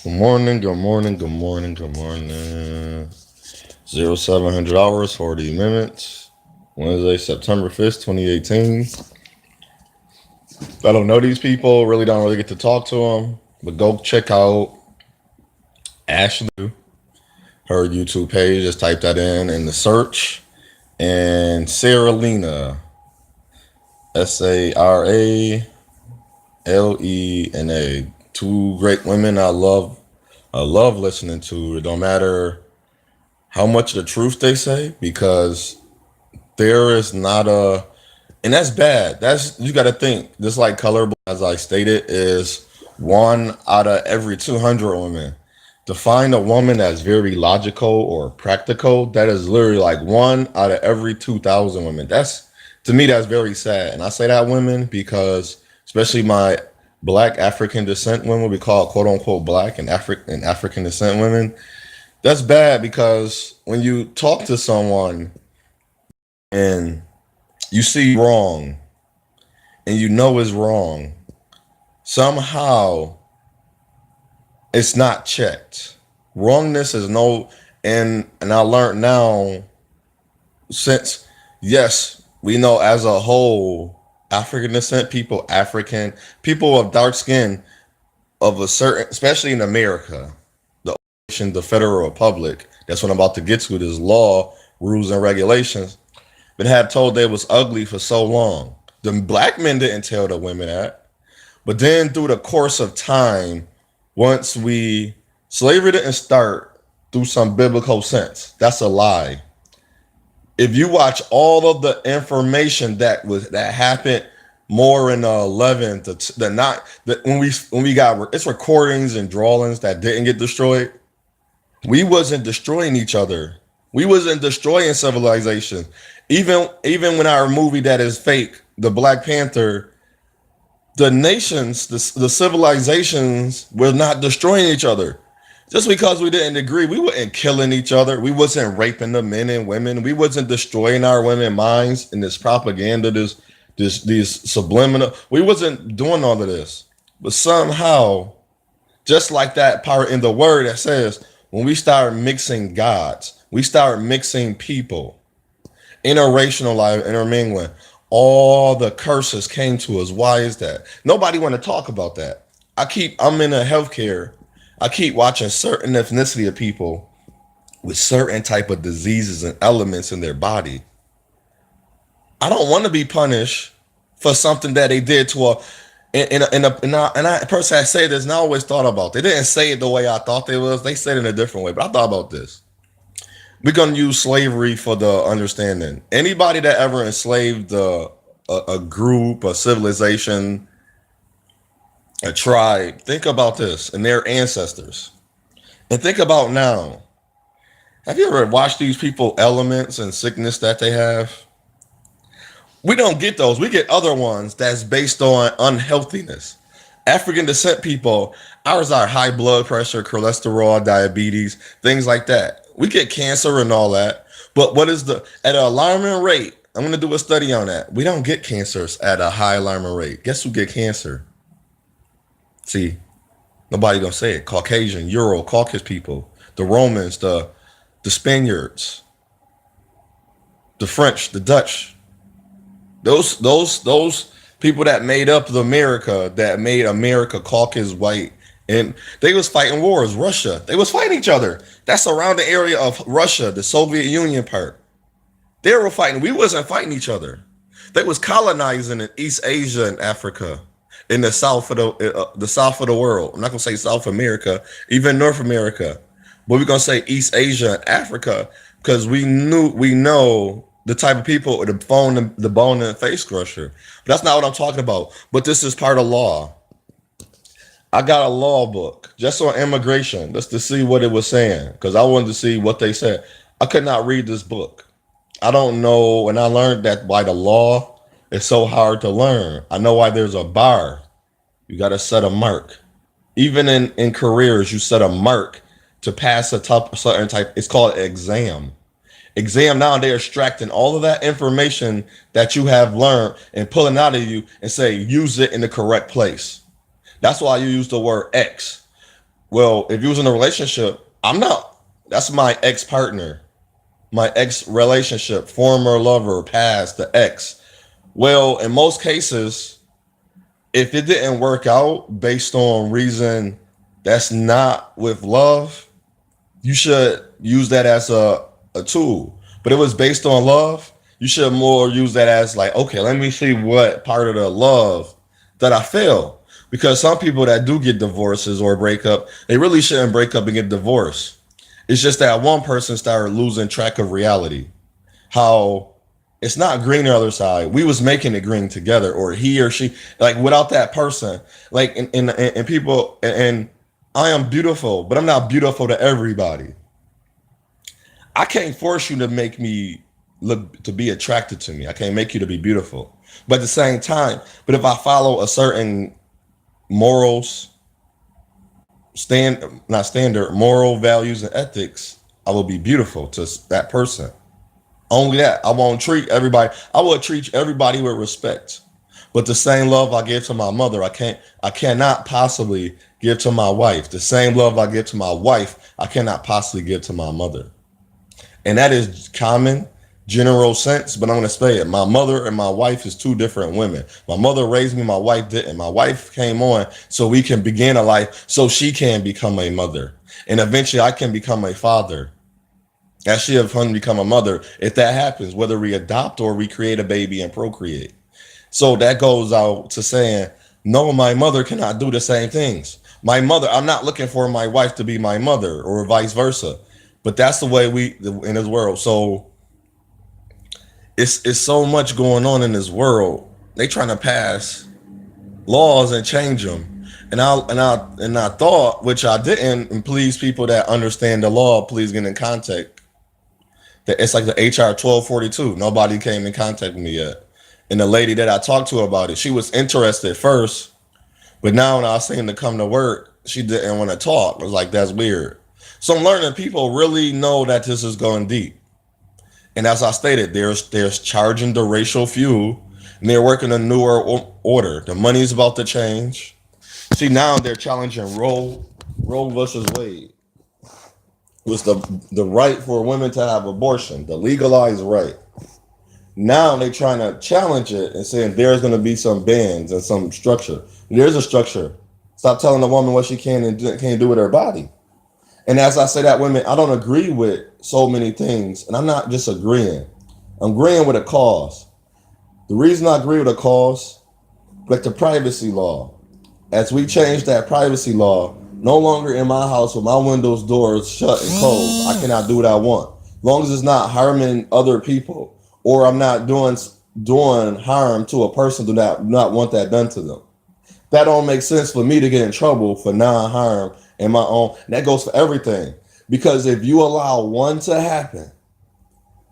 Good morning, good morning, good morning, good morning. 0700 hours, 40 minutes. Wednesday, September 5th, 2018. I don't know these people, really don't really get to talk to them, but go check out Ashley, her YouTube page. Just type that in the search. And Sarah Lena, Saralena. Two great women I love listening to. It don't matter how much of the truth they say because there is not a, and that's bad. That's, you got to think, just like color, as I stated, is one out of every 200 women. To find a woman that's very logical or practical, that is literally like one out of every 2,000 women. That's, to me, that's very sad. And I say that women because, especially my black African descent women, we call quote unquote black and African descent women. That's bad because when you talk to someone and you see wrong and you know it's wrong, somehow it's not checked. Wrongness is no, and I learned now, since, yes, we know as a whole, African descent people, African people of dark skin of a certain, especially in America, the Federal Republic. That's what I'm about to get to. This law, rules, and regulations. Been had told they was ugly for so long. The black men didn't tell the women that. But then through the course of time, once we, slavery didn't start through some biblical sense. That's a lie. If you watch all of the information that happened more in the 11th, the not the, when we got, it's recordings and drawings that didn't get destroyed. We wasn't destroying each other. We wasn't destroying civilization. Even when our movie that is fake, the Black Panther, the nations, the civilizations were not destroying each other. Just because we didn't agree, we weren't killing each other. We wasn't raping the men and women. We wasn't destroying our women minds in this propaganda, these subliminal. We wasn't doing all of this. But somehow, just like that part in the word that says, when we start mixing gods, we start mixing people, interracial life, intermingling, all the curses came to us. Why is that? Nobody want to talk about that. I'm in a healthcare. I keep watching certain ethnicity of people with certain type of diseases and elements in their body. I don't want to be punished for something that they did to a, and I personally, I say this, and I always thought about, they didn't say it the way I thought they was. They said it in a different way, but I thought about this. We're going to use slavery for the understanding. Anybody that ever enslaved a group, a civilization, a tribe, think about this and their ancestors. And think about now. Have you ever watched these people elements and sickness that they have? We don't get those. We get other ones that's based on unhealthiness. African descent people, ours are high blood pressure, cholesterol, diabetes, things like that. We get cancer and all that. But what is at an alarming rate? I'm going to do a study on that. We don't get cancers at a high alarming rate. Guess who get cancer? See, nobody gonna say it. Caucasian, Euro, Caucasus people, the Romans, the Spaniards, the French, the Dutch. Those people that made up the America, that made America Caucasus white, and they was fighting wars. Russia, they was fighting each other. That's around the area of Russia, the Soviet Union part. They were fighting. We wasn't fighting each other. They was colonizing in East Asia and Africa, in the south of the world. I'm not gonna say South America, even North America, but we're gonna say East Asia and Africa because we know the type of people, the bone and face crusher. But that's not what I'm talking about. But this is part of law. I got a law book just on immigration, just to see what it was saying, because I wanted to see what they said. I could not read this book. I don't know, and I learned that by the law, it's so hard to learn. I know why there's a bar. You got to set a mark. Even in careers, you set a mark to pass certain type. It's called exam. Exam now, they're extracting all of that information that you have learned and pulling out of you and say, use it in the correct place. That's why you use the word X. Well, if you was in a relationship, I'm not. That's my ex partner, my ex relationship, former lover, past, the ex. Well, in most cases, if it didn't work out based on reason that's not with love, you should use that as a tool. But it was based on love, you should more use that as like, okay, let me see what part of the love that I feel. Because some people that do get divorces or break up, they really shouldn't break up and get divorced. It's just that one person started losing track of reality. How it's not green on the other side. We was making it green together, or he or she. Like without that person, like and people and I am beautiful, but I'm not beautiful to everybody. I can't force you to make me look to be attracted to me. I can't make you to be beautiful. But at the same time, but if I follow a certain morals, not standard, moral values and ethics, I will be beautiful to that person. Only that. I won't treat everybody. I will treat everybody with respect. But the same love I give to my mother, I cannot possibly give to my wife. The same love I give to my wife, I cannot possibly give to my mother. And that is common, general sense, but I'm gonna say it. My mother and my wife is two different women. My mother raised me, my wife didn't. My wife came on so we can begin a life, so she can become a mother. And eventually I can become a father. As she have fun become a mother, if that happens, whether we adopt or we create a baby and procreate. So that goes out to saying, no, my mother cannot do the same things. My mother, I'm not looking for my wife to be my mother or vice versa. But that's the way we in this world. So it's so much going on in this world. They trying to pass laws and change them. And I thought, which I didn't, and please people that understand the law, please get in contact. That it's like the HR 1242. Nobody came in contact with me yet. And the lady that I talked to about it, she was interested first, but now when I was saying to come to work, she didn't want to talk. I was like, that's weird. So I'm learning people really know that this is going deep. And as I stated, there's charging the racial few, and they're working a newer order. The money's about to change. See, now they're challenging Roe versus Wade. It was the right for women to have abortion, the legalized right. Now they're trying to challenge it and saying there's going to be some bans and some structure. There's a structure. Stop telling a woman what she can and can't do with her body. And as I say that, women, I don't agree with so many things, and I'm not just agreeing. I'm agreeing with a cause. The reason I agree with a cause, like the privacy law, as we change that privacy law, no longer in my house with my windows, doors shut and closed, I cannot do what I want. As long as it's not harming other people, or I'm not doing harm to a person, do not want that done to them. That don't make sense for me to get in trouble for non-harm in my own. And that goes for everything. Because if you allow one to happen,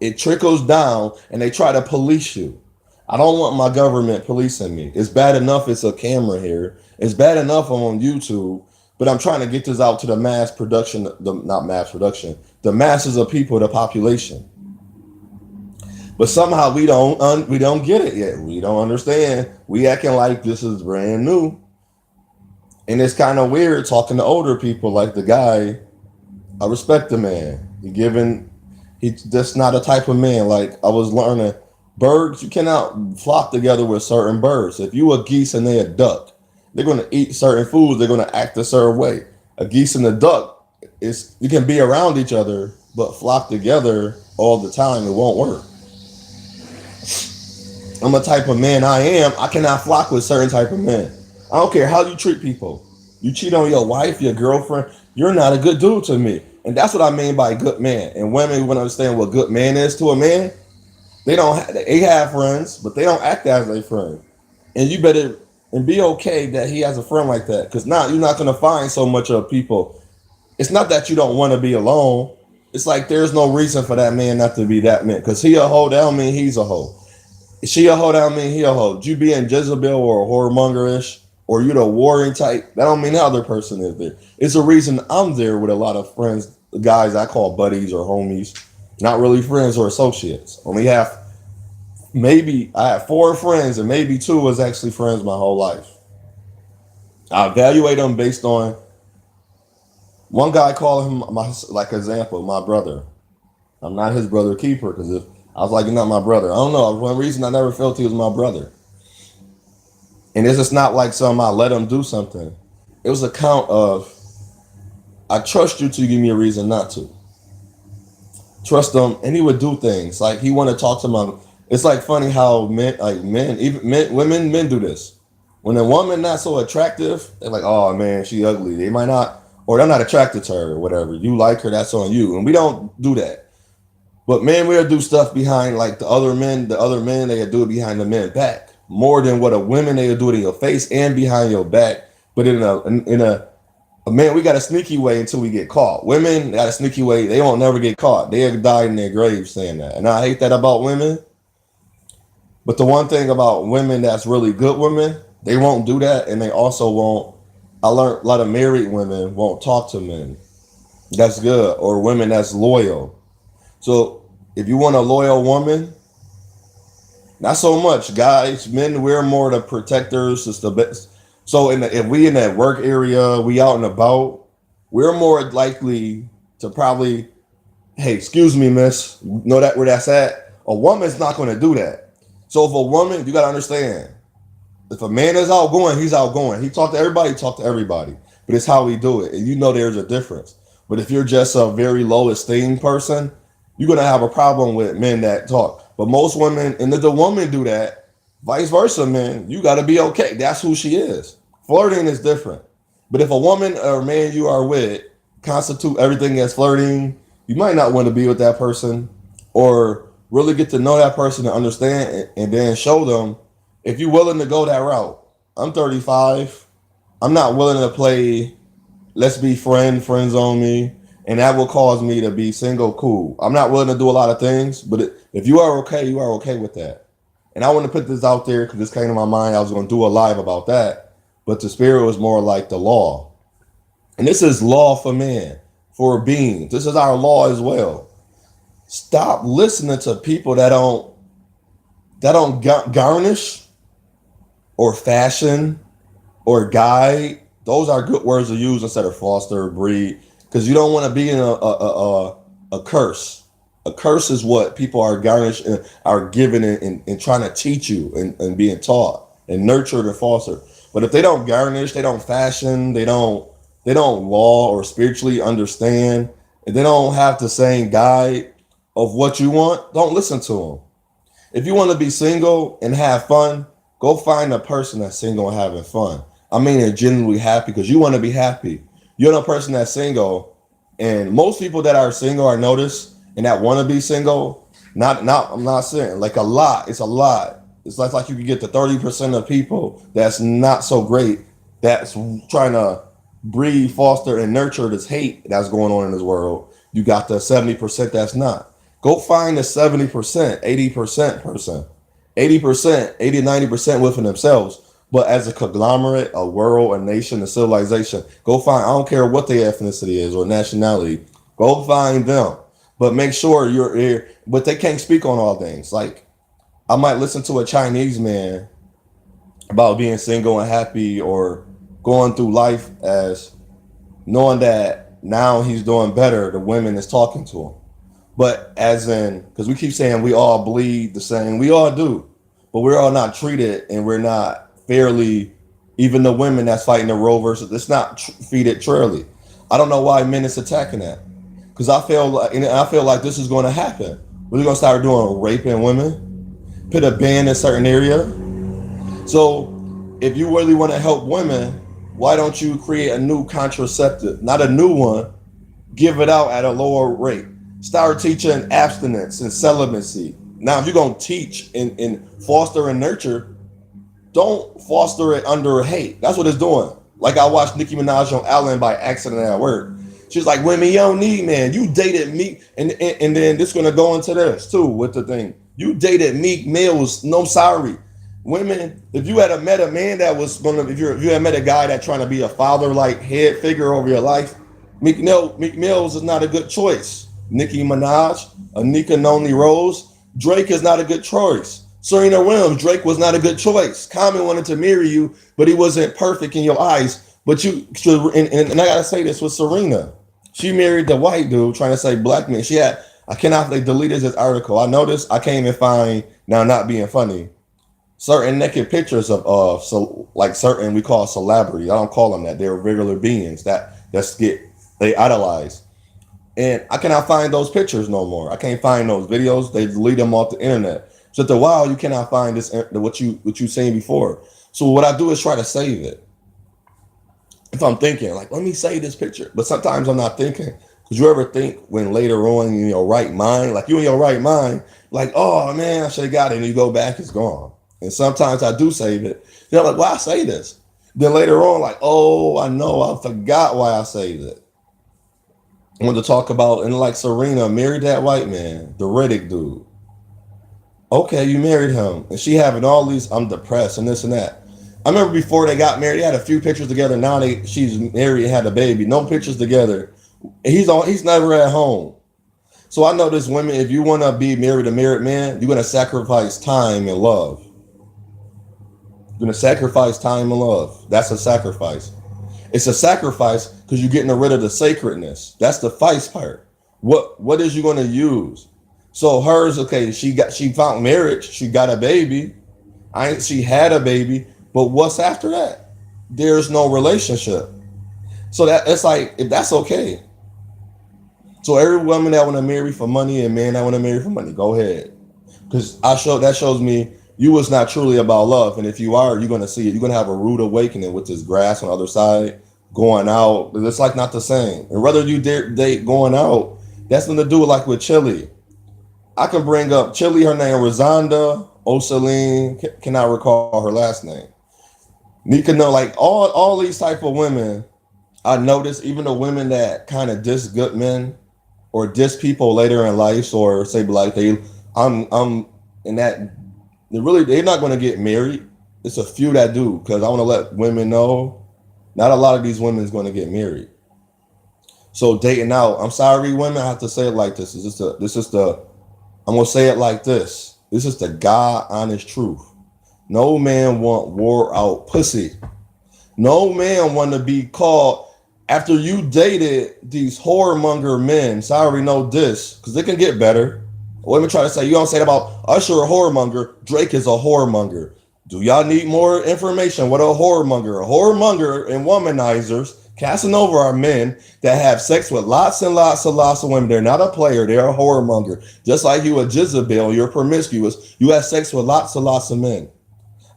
it trickles down and they try to police you. I don't want my government policing me. It's bad enough it's a camera here. It's bad enough I'm on YouTube, but I'm trying to get this out to the mass production, not mass production, the masses of people, the population. But somehow we don't get it yet. We don't understand. We acting like this is brand new. And it's kind of weird talking to older people like the guy. I respect the man. He that's not a type of man. Like I was learning, birds you cannot flock together with certain birds. If you a geese and they a duck, they're gonna eat certain foods. They're gonna act a certain way. A geese and a duck is you can be around each other, but flock together all the time it won't work. I'm a type of man I am. I cannot flock with certain type of men. I don't care how you treat people. You cheat on your wife, your girlfriend, you're not a good dude to me. And that's what I mean by good man. And women want to understand what good man is to a man. They have friends, but they don't act as a friend. And you better and be okay that he has a friend like that. Because now you're not gonna find so much of people. It's not that you don't want to be alone. It's like there's no reason for that man not to be that man. Because he a hoe, that don't mean he's a hoe. She a hoe, that don't mean he a hoe. You being Jezebel or whoremongerish, or you the warring type, that don't mean the other person is there. It's a reason I'm there with a lot of friends, guys I call buddies or homies, not really friends or associates. Only have maybe I have four friends and maybe two was actually friends my whole life. I evaluate them based on One guy called him my like example, my brother. I'm not his brother keeper because if I was like, you're not my brother. I don't know. One reason I never felt he was my brother, and it's just not like something I let him do something. It was a count of I trust you to give me a reason not to trust him, and he would do things like he want to talk to my. It's like funny how men, even men do this. When a woman not so attractive, they're like, oh man, she ugly. They might not, or they're not attracted to her or whatever. You like her, that's on you, and we don't do that. But men, we'll do stuff behind like the other men. The other men they'll do it behind the men back more than what a women they'll do it in your face and behind your back. But in a man, we got a sneaky way until we get caught. Women got a sneaky way; they won't never get caught. They'll die in their grave saying that, and I hate that about women. But the one thing about women that's really good women, they won't do that, and they also won't. I learned a lot of married women won't talk to men. That's good, or women that's loyal. So if you want a loyal woman, not so much guys. Men, we're more the protectors. It's the best. So if we in that work area, we out and about, we're more likely to probably, hey, excuse me, miss, know that where that's at. A woman's not going to do that. So if a woman, you got to understand, if a man is outgoing, he's outgoing. He talk to everybody. But it's how we do it. And you know there's a difference. But if you're just a very low esteemed person, you're gonna have a problem with men that talk. But most women, and if the woman do that, vice versa, man, you gotta be okay. That's who she is. Flirting is different. But if a woman or man you are with constitute everything as flirting, you might not want to be with that person or really get to know that person and understand and then show them if you're willing to go that route. I'm 35. I'm not willing to play let's be friends on me, and that will cause me to be single. Cool. I'm not willing to do a lot of things, but if you are okay, you are okay with that. And I want to put this out there because this came to my mind. I was going to do a live about that, but the spirit was more like the law, and this is law for men, for beings. This is our law as well. Stop listening to people that don't garnish or fashion or guide. Those are good words to use instead of foster, breed, because you don't want to be in a curse. A curse is what people are garnished and are given and trying to teach you and being taught and nurtured and fostered. But if they don't garnish, they don't fashion, they don't law or spiritually understand, and they don't have the same guide of what you want, don't listen to them. If you want to be single and have fun, go find a person that's single and having fun. I mean, and genuinely happy because you want to be happy. You're the person that's single, and most people that are single are noticed and that want to be single. Not. I'm not saying like a lot. It's a lot. It's like you can get to 30% of people that's not so great. That's trying to breed, foster, and nurture this hate that's going on in this world. You got the 70% that's not. Go find the 70%, 80% person, 80%, 80, 90% within themselves. But as a conglomerate, a world, a nation, a civilization, go find, I don't care what their ethnicity is or nationality, go find them. But make sure you're here. But they can't speak on all things. Like, I might listen to a Chinese man about being single and happy or going through life as knowing that now he's doing better, the women is talking to him. But as in, because we keep saying we all bleed the same, we all do, but we're all not treated and we're not fairly. Even the women that's fighting the Roe versus, it's not treated fairly. I don't know why men is attacking that, because I feel like this is going to happen. We're going to start doing raping women, put a ban in a certain area. So if you really want to help women, why don't you create a new contraceptive, not a new one, give it out at a lower rate. Start teaching abstinence and celibacy. Now, if you're going to teach and foster and nurture, don't foster it under hate. That's what it's doing. Like I watched Nicki Minaj on Ellen by accident at work. She's like, women, you don't need man. You dated me. And then this going to go into this too with the thing. You dated Meek Mills. No, sorry. Women, if you had met a man that was going to, if you had met a guy that trying to be a father like head figure over your life, Meek Mills is not a good choice. Nicki Minaj, Anika Noni Rose, Drake is not a good choice. Serena Williams, Drake was not a good choice. Common wanted to marry you, but he wasn't perfect in your eyes. But and I gotta say this with Serena. She married the white dude trying to say black men. She had, I cannot, they deleted this article. I noticed, I can't even find, now not being funny, certain naked pictures of so like certain, we call celebrities. I don't call them that. They're regular beings that's get, they idolize. And I cannot find those pictures no more. I can't find those videos. They delete them off the internet. So after a while, you cannot find this what you seen before. So what I do is try to save it. If I'm thinking like, let me save this picture, but sometimes I'm not thinking. Cause you ever think when later on in your right mind, like you in your right mind, like, oh man, I should have got it, and you go back, it's gone. And sometimes I do save it. Then I'm like, why I say this? Then later on, like, oh, I know, I forgot why I saved it. I want to talk about, and like Serena married that white man, the Riddick dude. Okay, you married him, and she having all these. I'm depressed and this and that. I remember before they got married, they had a few pictures together. Now she's married and had a baby. No pictures together. He's never at home. So I know this women. If you want to be married a married man, you're gonna sacrifice time and love. You're gonna sacrifice time and love. That's a sacrifice. It's a sacrifice because you're getting rid of the sacredness. That's the vice part. What is you going to use? So hers, okay, she found marriage. She got a baby. She had a baby. But what's after that? There's no relationship. So that it's like if that's okay. So every woman that want to marry for money and man that want to marry for money, go ahead. Because that shows me you was not truly about love. And if you are, you're gonna see it. You're gonna have a rude awakening with this grass on the other side going out. It's like not the same. And whether you date going out, that's something to do like with Chili. I can bring up Chili, her name Rosanda Oceline, cannot recall her last name. Nika know like all these type of women. I notice even the women that kind of diss good men or diss people later in life or say like I'm in that they're not going to get married. It's a few that do because I want to let women know not a lot of these women is going to get married. So dating out, I'm sorry, women. I have to say it like this. This is the. I'm gonna say it like this. This is the God honest truth. No man want wore out pussy. No man want to be called after you dated these whoremonger men. So I already know this because they can get better. Women try to say you don't say about Usher a whoremonger. Drake is a whoremonger. Do y'all need more information? What a whoremonger? A whoremonger and womanizers. Casanova are men that have sex with lots and lots and lots of women. They're not a player. They're a whoremonger. Just like you a Jezebel, you're promiscuous. You have sex with lots and lots of men.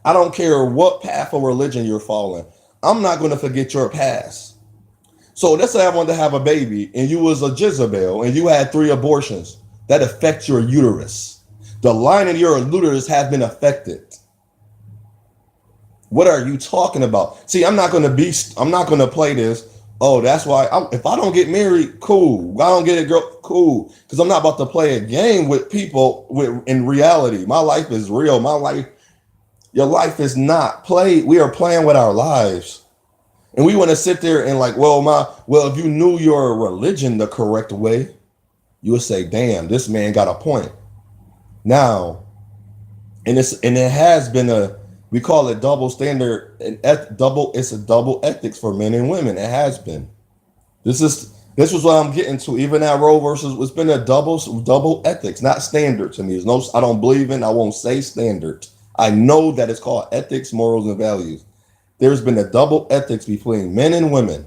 I don't care what path of religion you're following. I'm not going to forget your past. So let's say I wanted to have a baby and you was a Jezebel and you had 3 abortions. That affects your uterus. The lining of your uterus has been affected. What are you talking about? See, I'm not going to play this. Oh, that's why if I don't get married, cool. I don't get a girl, cool. Because I'm not about to play a game with people in reality. My life is real. Your life is not played. We are playing with our lives. And we want to sit there and like, if you knew your religion the correct way, you would say, damn, this man got a point. Now, it has been we call it double standard and it's a double ethics for men and women. It has been. This was what I'm getting to. Even that Roe versus it's been a double ethics, not standard to me. There's no I don't believe in, I won't say standard. I know that it's called ethics, morals, and values. There's been a double ethics between men and women.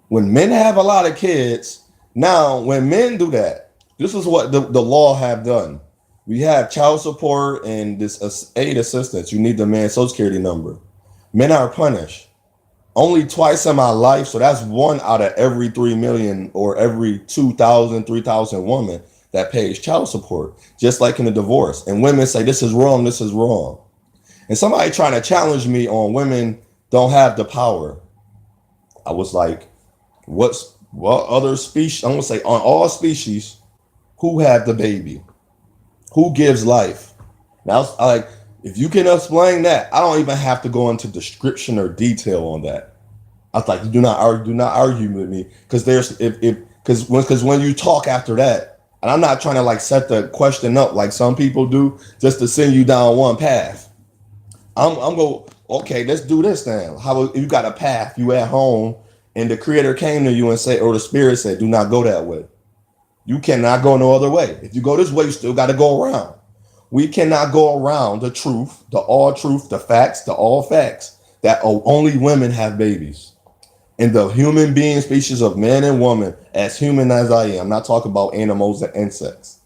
When men have a lot of kids, now when men do that, this is what the law have done. We have child support and this aid assistance. You need the man's social security number. Men are punished. Only twice in my life, so that's 1 out of every 3 million or every 2,000, 3,000 women that pays child support, just like in a divorce. And women say, this is wrong, this is wrong. And somebody trying to challenge me on women don't have the power. I was like, what other species? I'm going to say on all species, who have the baby? Who gives life? Now, like, if you can explain that, I don't even have to go into description or detail on that. I was like, do not argue with me because because when you talk after that, and I'm not trying to like set the question up like some people do just to send you down one path. I'm go okay. Let's do this then. How you got a path? You at home and the creator came to you and said, or the spirit said, do not go that way. You cannot go no other way. If you go this way, you still got to go around. We cannot go around the truth, the all truth, the facts, the all facts that only women have babies. And the human being species of man and woman, as human as I am, I'm not talking about animals and insects.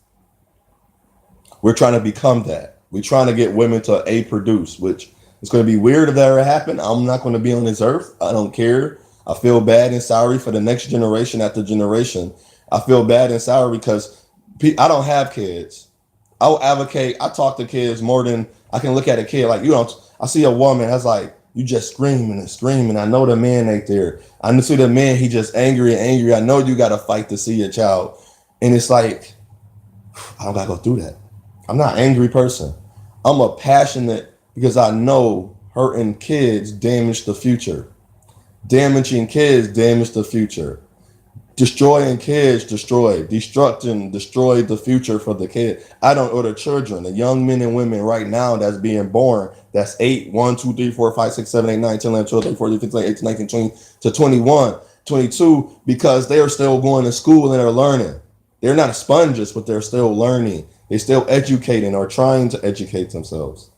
We're trying to become that. We're trying to get women to produce, which is going to be weird if that ever happened. I'm not going to be on this earth. I don't care. I feel bad and sorry for the next generation after generation. I feel bad and sorry because I don't have kids. I will advocate. I talk to kids more than I can look at a kid. Like, you know, I see a woman that's like, you just screaming and screaming. I know the man ain't there. I see the man, he just angry and angry. I know you got to fight to see your child. And it's like, I don't got to go through that. I'm not an angry person. I'm a passionate because I know hurting kids damage the future. Damaging kids damage the future. Destroying kids destroy the future for the kid. I don't, or the children, the young men and women right now that's being born, that's 8, 1, 2, 3, 4, 5, 6, 7, 8, 9, 10, 11, 12, 13, 14, 15, 18, 19, 20 to 21, 22, because they're still going to school and they're learning. They're not sponges, but they're still learning. They're still educating or trying to educate themselves.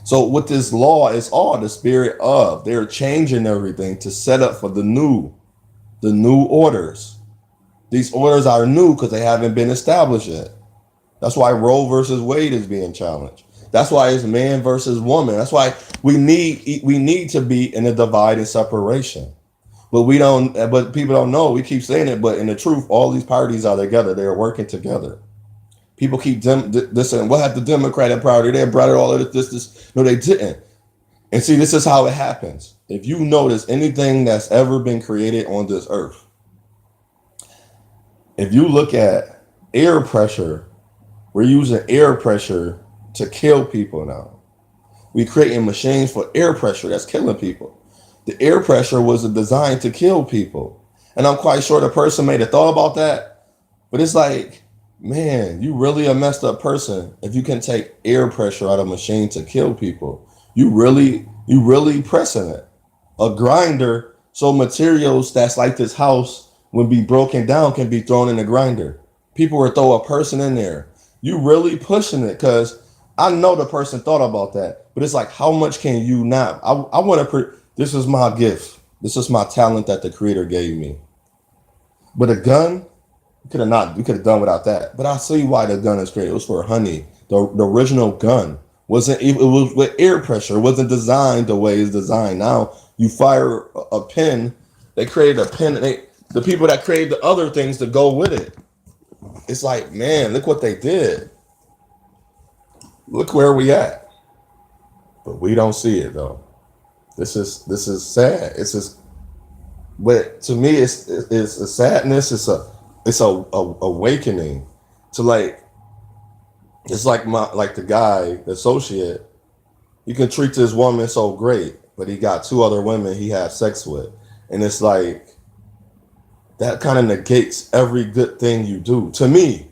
So with this law, it's all the spirit of. They're changing everything to set up for the new orders. These orders are new because they haven't been established yet. That's why Roe versus Wade is being challenged. That's why it's man versus woman. That's why we need to be in a divide and separation. But we don't. But people don't know. We keep saying it, but in the truth, all these parties are together. They're working together. People keep this and what had the Democratic Party? They brought it all of this. No, they didn't. And see, this is how it happens. If you notice anything that's ever been created on this earth, if you look at air pressure, we're using air pressure to kill people now. We're creating machines for air pressure that's killing people. The air pressure was designed to kill people. And I'm quite sure the person may have thought about that. But it's like, man, you really a messed up person if you can take air pressure out of a machine to kill people. You really pressing it. A grinder, so materials that's like this house when be broken down can be thrown in the grinder. People will throw a person in there. You really pushing it because I know the person thought about that, but it's like, how much can you not? I want to. This is my gift. This is my talent that the Creator gave me. But a gun, you could have not. You could have done without that. But I see why the gun is created. It was for honey. The original gun wasn't. It was with air pressure. It wasn't designed the way it's designed now. You fire a pin. They created a pin. The people that created the other things to go with it. It's like, man, look what they did. Look where we at. But we don't see it though. This is sad. It's just, but to me, it's a sadness. It's a awakening to like. It's like the guy, the associate. You can treat this woman so great, but he got 2 other women he had sex with, and it's like that kind of negates every good thing you do. To me,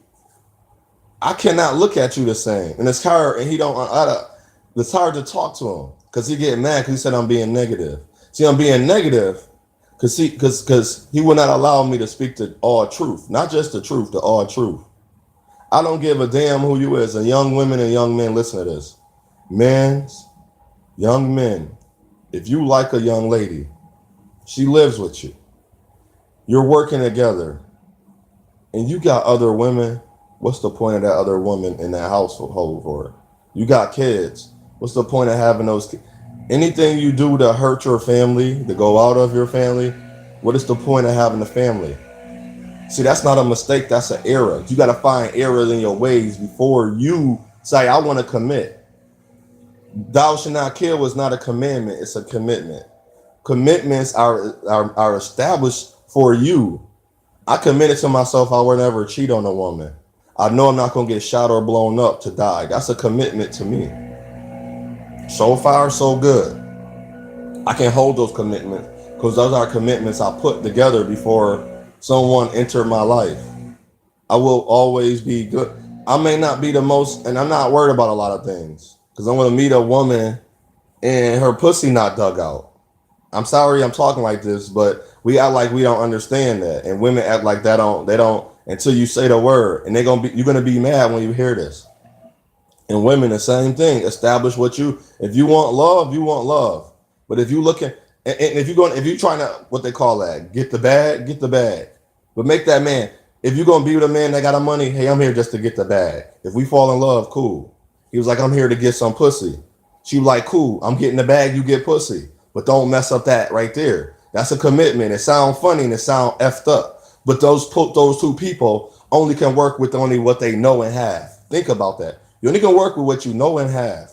I cannot look at you the same, and it's hard. And he don't. It's hard to talk to him because he get mad because he said I'm being negative. See, I'm being negative because he will not allow me to speak to all truth, not just the truth, the all truth. I don't give a damn who you is. And young women and young men, listen to this. Young men, if you like a young lady, she lives with you. You're working together, and you got other women. What's the point of that other woman in that household for her? You got kids. What's the point of having those kids? Anything you do to hurt your family, to go out of your family, what is the point of having a family? See, that's not a mistake. That's an error. You got to find errors in your ways before you say, I want to commit. Thou shalt not kill was not a commandment. It's a commitment. Commitments are established for you. I committed to myself I would never cheat on a woman. I know I'm not going to get shot or blown up to die. That's a commitment to me. So far, so good. I can hold those commitments because those are commitments I put together before someone entered my life. I will always be good. I may not be the most, and I'm not worried about a lot of things because I'm going to meet a woman and her pussy not dug out. I'm sorry I'm talking like this, but we act like we don't understand that, and women act like they don't until you say the word, and you're gonna be mad when you hear this. And women, the same thing. Establish what you if you want love, you want love. But if you looking and if you trying to what they call that, get the bag. But make that man. If you're gonna be with a man that got a money, hey, I'm here just to get the bag. If we fall in love, cool. He was like, I'm here to get some pussy. She was like, cool, I'm getting the bag, you get pussy. But don't mess up that right there. That's a commitment. It sounds funny and it sounds effed up. But those two people only can work with only what they know and have. Think about that. You only can work with what you know and have.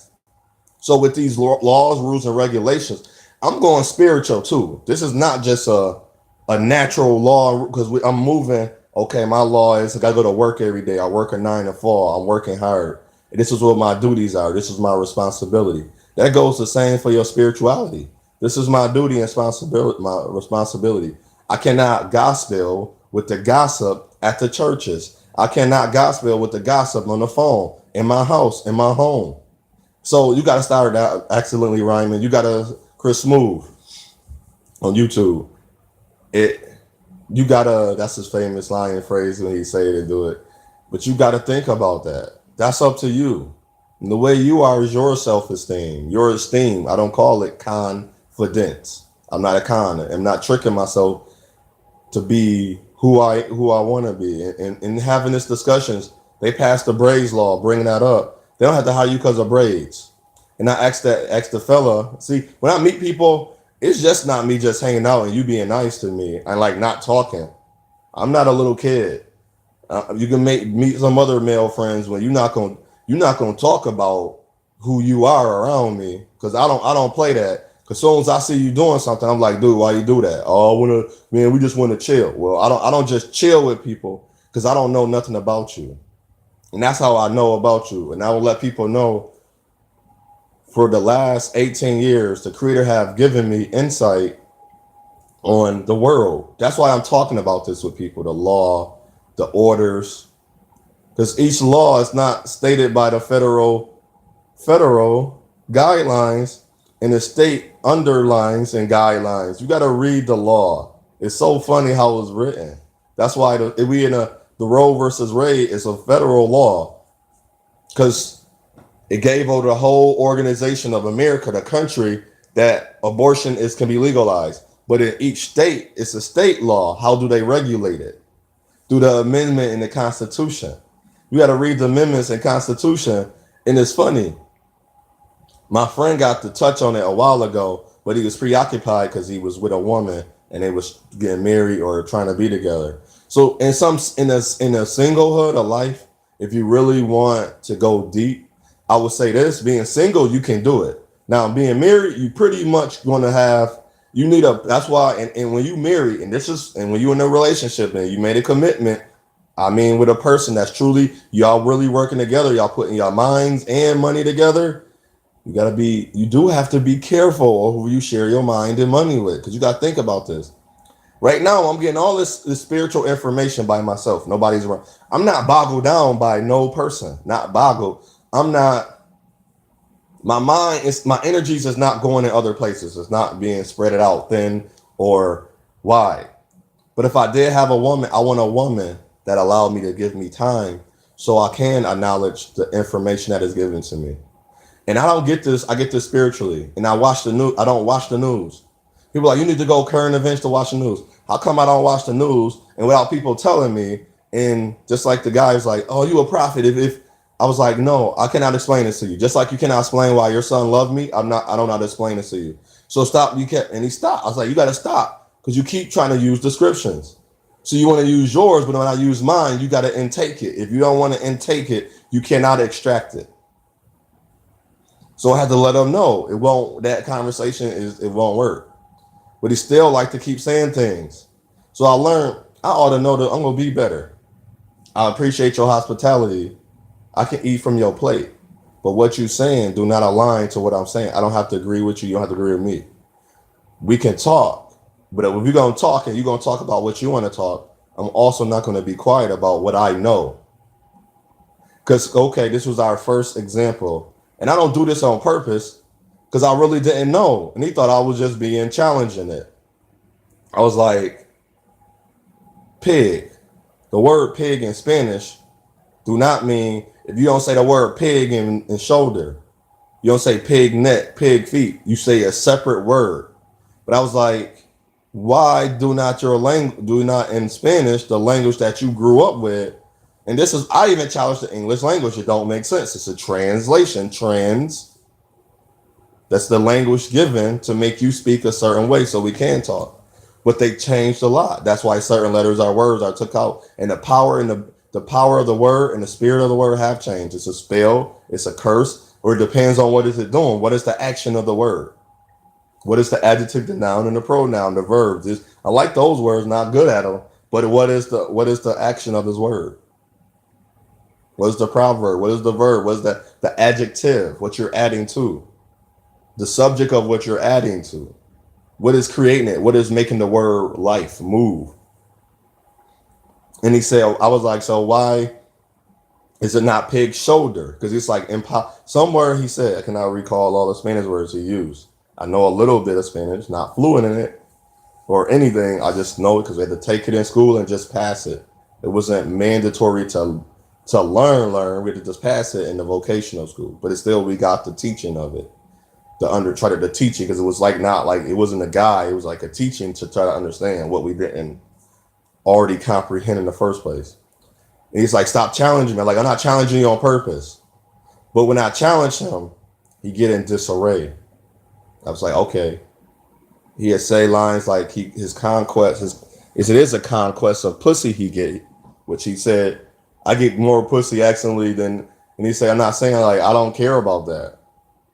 So with these laws, rules, and regulations, I'm going spiritual too. This is not just a natural law because I'm moving. Okay, my law is I gotta go to work every day. I work a 9 to 4. I'm working hard. And this is what my duties are. This is my responsibility. That goes the same for your spirituality. This is my duty and responsibility. My responsibility. I cannot gospel with the gossip at the churches. I cannot gospel with the gossip on the phone in my house in my home. So you got to start out accidentally rhyming. You got to Chris Smooth on YouTube. It you gotta that's his famous line and phrase when he say it and do it. But you gotta think about that. That's up to you. And the way you are is your self-esteem, your esteem. I don't call it confidence. I'm not a con. I'm not tricking myself to be who I want to be. And having this discussions, they passed the braids law, bringing that up. They don't have to hire you because of braids. And I asked the fella. See, when I meet people, it's just not me just hanging out and you being nice to me and like not talking. I'm not a little kid. You can meet some other male friends when you're not gonna talk about who you are around me because I don't play that. Cause as soon as I see you doing something, I'm like, dude, why you do that? Oh, man, we just want to chill. Well, I don't just chill with people because I don't know nothing about you, and that's how I know about you. And I will let people know for the last 18 years, the Creator have given me insight on the world. That's why I'm talking about this with people, the law, the orders, because each law is not stated by the federal guidelines and the state underlines and guidelines. You got to read the law. It's so funny how it was written. That's why we in the Roe versus Wade is a federal law because it gave over the whole organization of America, the country, that abortion is can be legalized. But in each state, it's a state law. How do they regulate it? Through the amendment in the Constitution. You got to read the amendments in Constitution, and it's funny. My friend got to touch on it a while ago, but he was preoccupied because he was with a woman and they was getting married or trying to be together. So in a singlehood of life, if you really want to go deep, I would say this: being single, you can do it. Now, being married, you pretty much going to have you need a. That's why, and when you marry, and when you're in a relationship and you made a commitment, I mean, with a person that's truly y'all really working together, y'all putting your minds and money together. You do have to be careful of who you share your mind and money with, because you got to think about this. Right now, I'm getting all this spiritual information by myself. Nobody's around. I'm not boggled down by no person. Not boggled. I'm not. My mind is my energies is not going in other places. It's not being spread it out thin or wide. But if I did have a woman, I want a woman that allowed me to give me time so I can acknowledge the information that is given to me. And I don't get this. I get this spiritually. And I watch the news. I don't watch the news. People are like, you need to go current events to watch the news. How come I don't watch the news and without people telling me? And just like the guy's like, oh, you a prophet. If I was like, no, I cannot explain this to you. Just like you cannot explain why your son loved me. I don't know how to explain this to you. So stop. And he stopped. I was like, you got to stop because you keep trying to use descriptions. So you want to use yours, but when I use mine, you got to intake it. If you don't want to intake it, you cannot extract it. So I had to let him know it won't. That conversation it won't work. But he still like to keep saying things. So I learned I ought to know that I'm gonna be better. I appreciate your hospitality. I can eat from your plate, but what you saying do not align to what I'm saying. I don't have to agree with you. You don't have to agree with me. We can talk, but if you're gonna talk and you're gonna talk about what you want to talk, I'm also not gonna be quiet about what I know. Because okay, this was our first example, and I don't do this on purpose. because I really didn't know, and he thought I was just being challenging it. I was like, pig. The word pig in Spanish do not mean, if you don't say the word pig in shoulder, you don't say pig neck, pig feet. You say a separate word. But I was like, why do not your language, do not in Spanish, the language that you grew up with? And this is, I even challenge the English language. It don't make sense. It's a translation. That's the language given to make you speak a certain way so we can talk. But they changed a lot. That's why certain letters or words are took out. And the power of the word and the spirit of the word have changed. It's a spell, it's a curse, or it depends on what is it doing. What is the action of the word? What is the adjective, the noun, and the pronoun, the verbs? I like those words, not good at them. But what is the action of this word? What is the proverb? What is the verb? What is the adjective? What you're adding to? The subject of what you're adding to. What is creating it? What is making the word life move? And he said, I was like, so why is it not pig shoulder? Because it's like somewhere he said, I cannot recall all the Spanish words he used. I know a little bit of Spanish, not fluent in it or anything. I just know it because we had to take it in school and just pass it. It wasn't mandatory to learn. We had to just pass it in the vocational school. But it's still, we got the teaching of it. Try to teach it, because it was like, not like, it wasn't a guy, it was like a teaching to try to understand what we didn't already comprehend in the first place. And he's like, stop challenging me. I'm like, I'm not challenging you on purpose. But when I challenge him, he get in disarray. I was like, okay. He had say lines like his conquest, it is a conquest of pussy he get, which he said, I get more pussy accidentally than, and he said, I'm not saying, like, I don't care about that.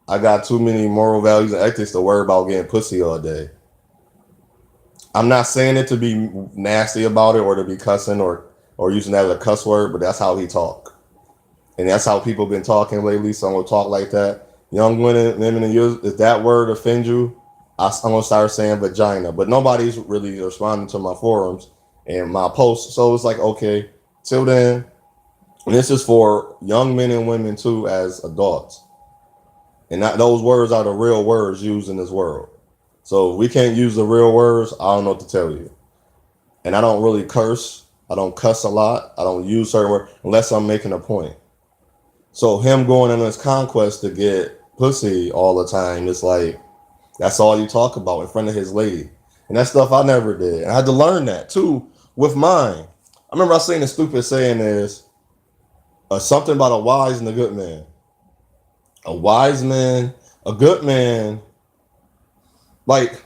I got too many moral values and ethics to worry about getting pussy all day. I'm not saying it to be nasty about it or to be cussing or using that as a cuss word, but that's how he talk. And that's how people been talking lately. Some will talk like that. Young women and youth, if that word offend you, I'm going to start saying vagina. But nobody's really responding to my forums and my posts. So it's like, okay, till then, and this is for young men and women too as adults. And those words are the real words used in this world. So if we can't use the real words, I don't know what to tell you. And I don't really curse. I don't cuss a lot. I don't use certain words unless I'm making a point. So him going on this conquest to get pussy all the time, it's like, that's all you talk about in front of his lady. And that stuff I never did. And I had to learn that too with mine. I remember I seen the stupid saying is something about a wise and a good man. A wise man, a good man, like,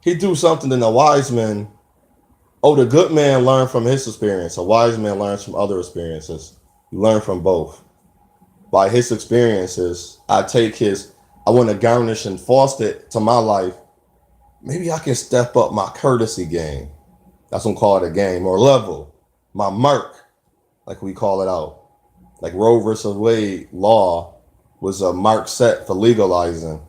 he do something, then a wise man, oh, the good man learned from his experience. A wise man learns from other experiences. You learn from both. By his experiences, I want to garnish and foster it to my life. Maybe I can step up my courtesy game. That's what we call it, a game, or level. My mark, like we call it out. Like Roe versus Wade law was a mark set for legalizing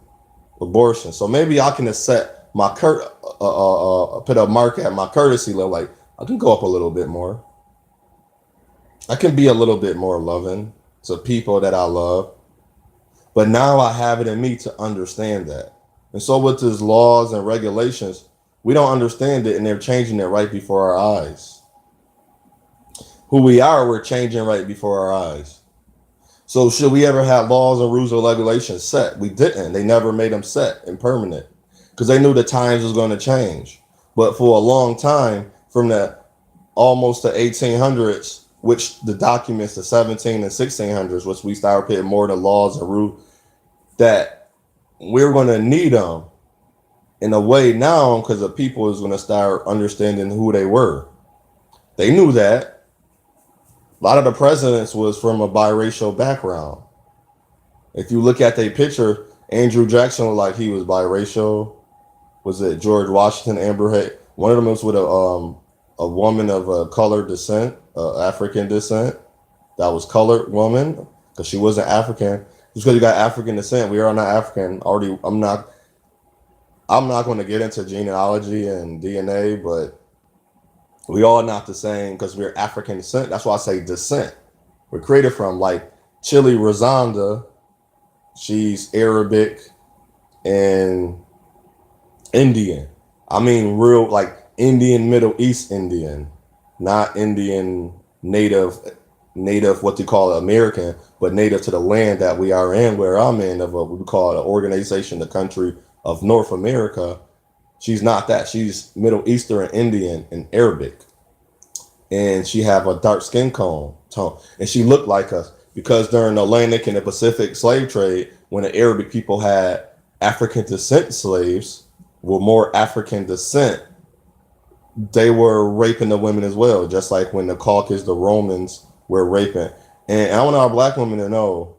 abortion. So maybe I can set my put a mark at my courtesy level. Like, I can go up a little bit more. I can be a little bit more loving to people that I love. But now I have it in me to understand that. And so with these laws and regulations, we don't understand it, and they're changing it right before our eyes. Who we are, we're changing right before our eyes. So should we ever have laws and rules or regulations set? We didn't. They never made them set and permanent because they knew the times was going to change. But for a long time, from the almost the 1800s, which the documents, the 17 and 1600s, which we started putting more of the laws and rules, that we're going to need them in a way now because the people is going to start understanding who they were. They knew that. A lot of the presidents was from a biracial background. If you look at their picture, Andrew Jackson looked like he was biracial. Was it George Washington, Amber Heard? One of them was with a woman of colored descent, African descent. That was colored woman because she wasn't African. Just because you got African descent, we are not African. Already, I'm not going to get into genealogy and DNA, but we all not the same because we're African descent. That's why I say descent. We're created from, like Chili Rosanda. She's Arabic, and Indian. I mean, real like Indian, Middle East Indian, not Indian native, native what they call American, but native to the land that we are in, where I'm in, of what we call an organization, the country of North America. She's not that. She's Middle Eastern Indian and Arabic, and she have a dark skin tone, and she looked like us because during the Atlantic and the Pacific slave trade, when the Arabic people had African descent slaves with more African descent, they were raping the women as well, just like when the Caucasus, the Romans were raping. And I want our black women to know,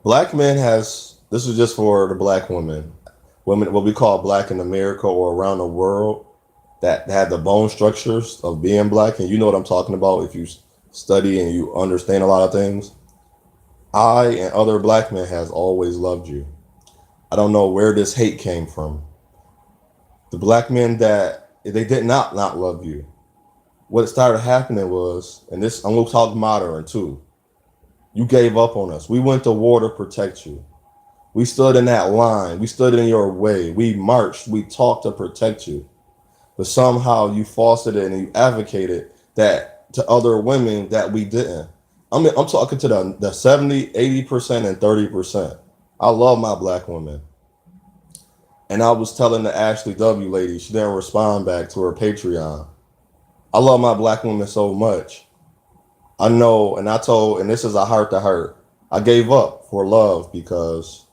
black men has, this is just for the black women, women, what we call black in America or around the world, that had the bone structures of being black. And you know what I'm talking about if you study and you understand a lot of things. I and other black men has always loved you. I don't know where this hate came from. The black men that they did not love you. What started happening was, and this I'm gonna talk modern too. You gave up on us. We went to war to protect you. We stood in that line. We stood in your way. We marched. We talked to protect you. But somehow you fostered it and you advocated that to other women that we didn't. I'm talking to the 70, 80% and 30%. I love my black women. And I was telling the Ashley W lady, she didn't respond back to her Patreon. I love my black women so much. I know, and I told, and this is a heart to heart. I gave up for love because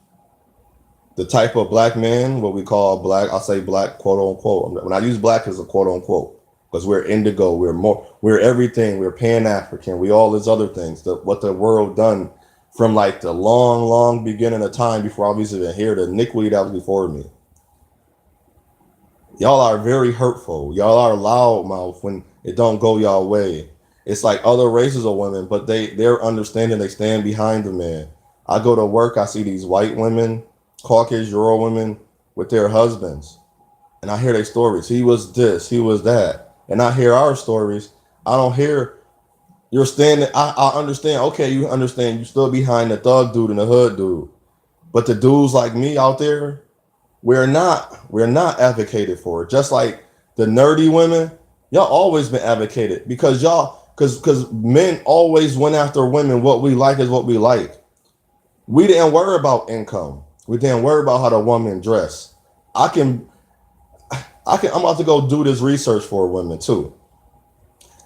the type of black man, what we call black, I'll say black, quote unquote. When I use black as a quote unquote, because we're indigo, we're everything, we're Pan African, we all these other things. What the world done from like the long, long beginning of time before I was even here, the iniquity that was before me. Y'all are very hurtful. Y'all are loudmouth when it don't go y'all way. It's like other races of women, but they're understanding. They stand behind the man. I go to work. I see these white women, Caucasian Euro women with their husbands, and I hear their stories. He was this. He was that, and I hear our stories. I don't hear you're standing. I understand. Okay, you understand. You still behind the thug dude and the hood dude, but the dudes like me out there, we're not advocated for. Just like the nerdy women, y'all always been advocated because because men always went after women. What we like is what we like. We didn't worry about income. We didn't worry about how the woman dress. I can I'm about to go do this research for women too.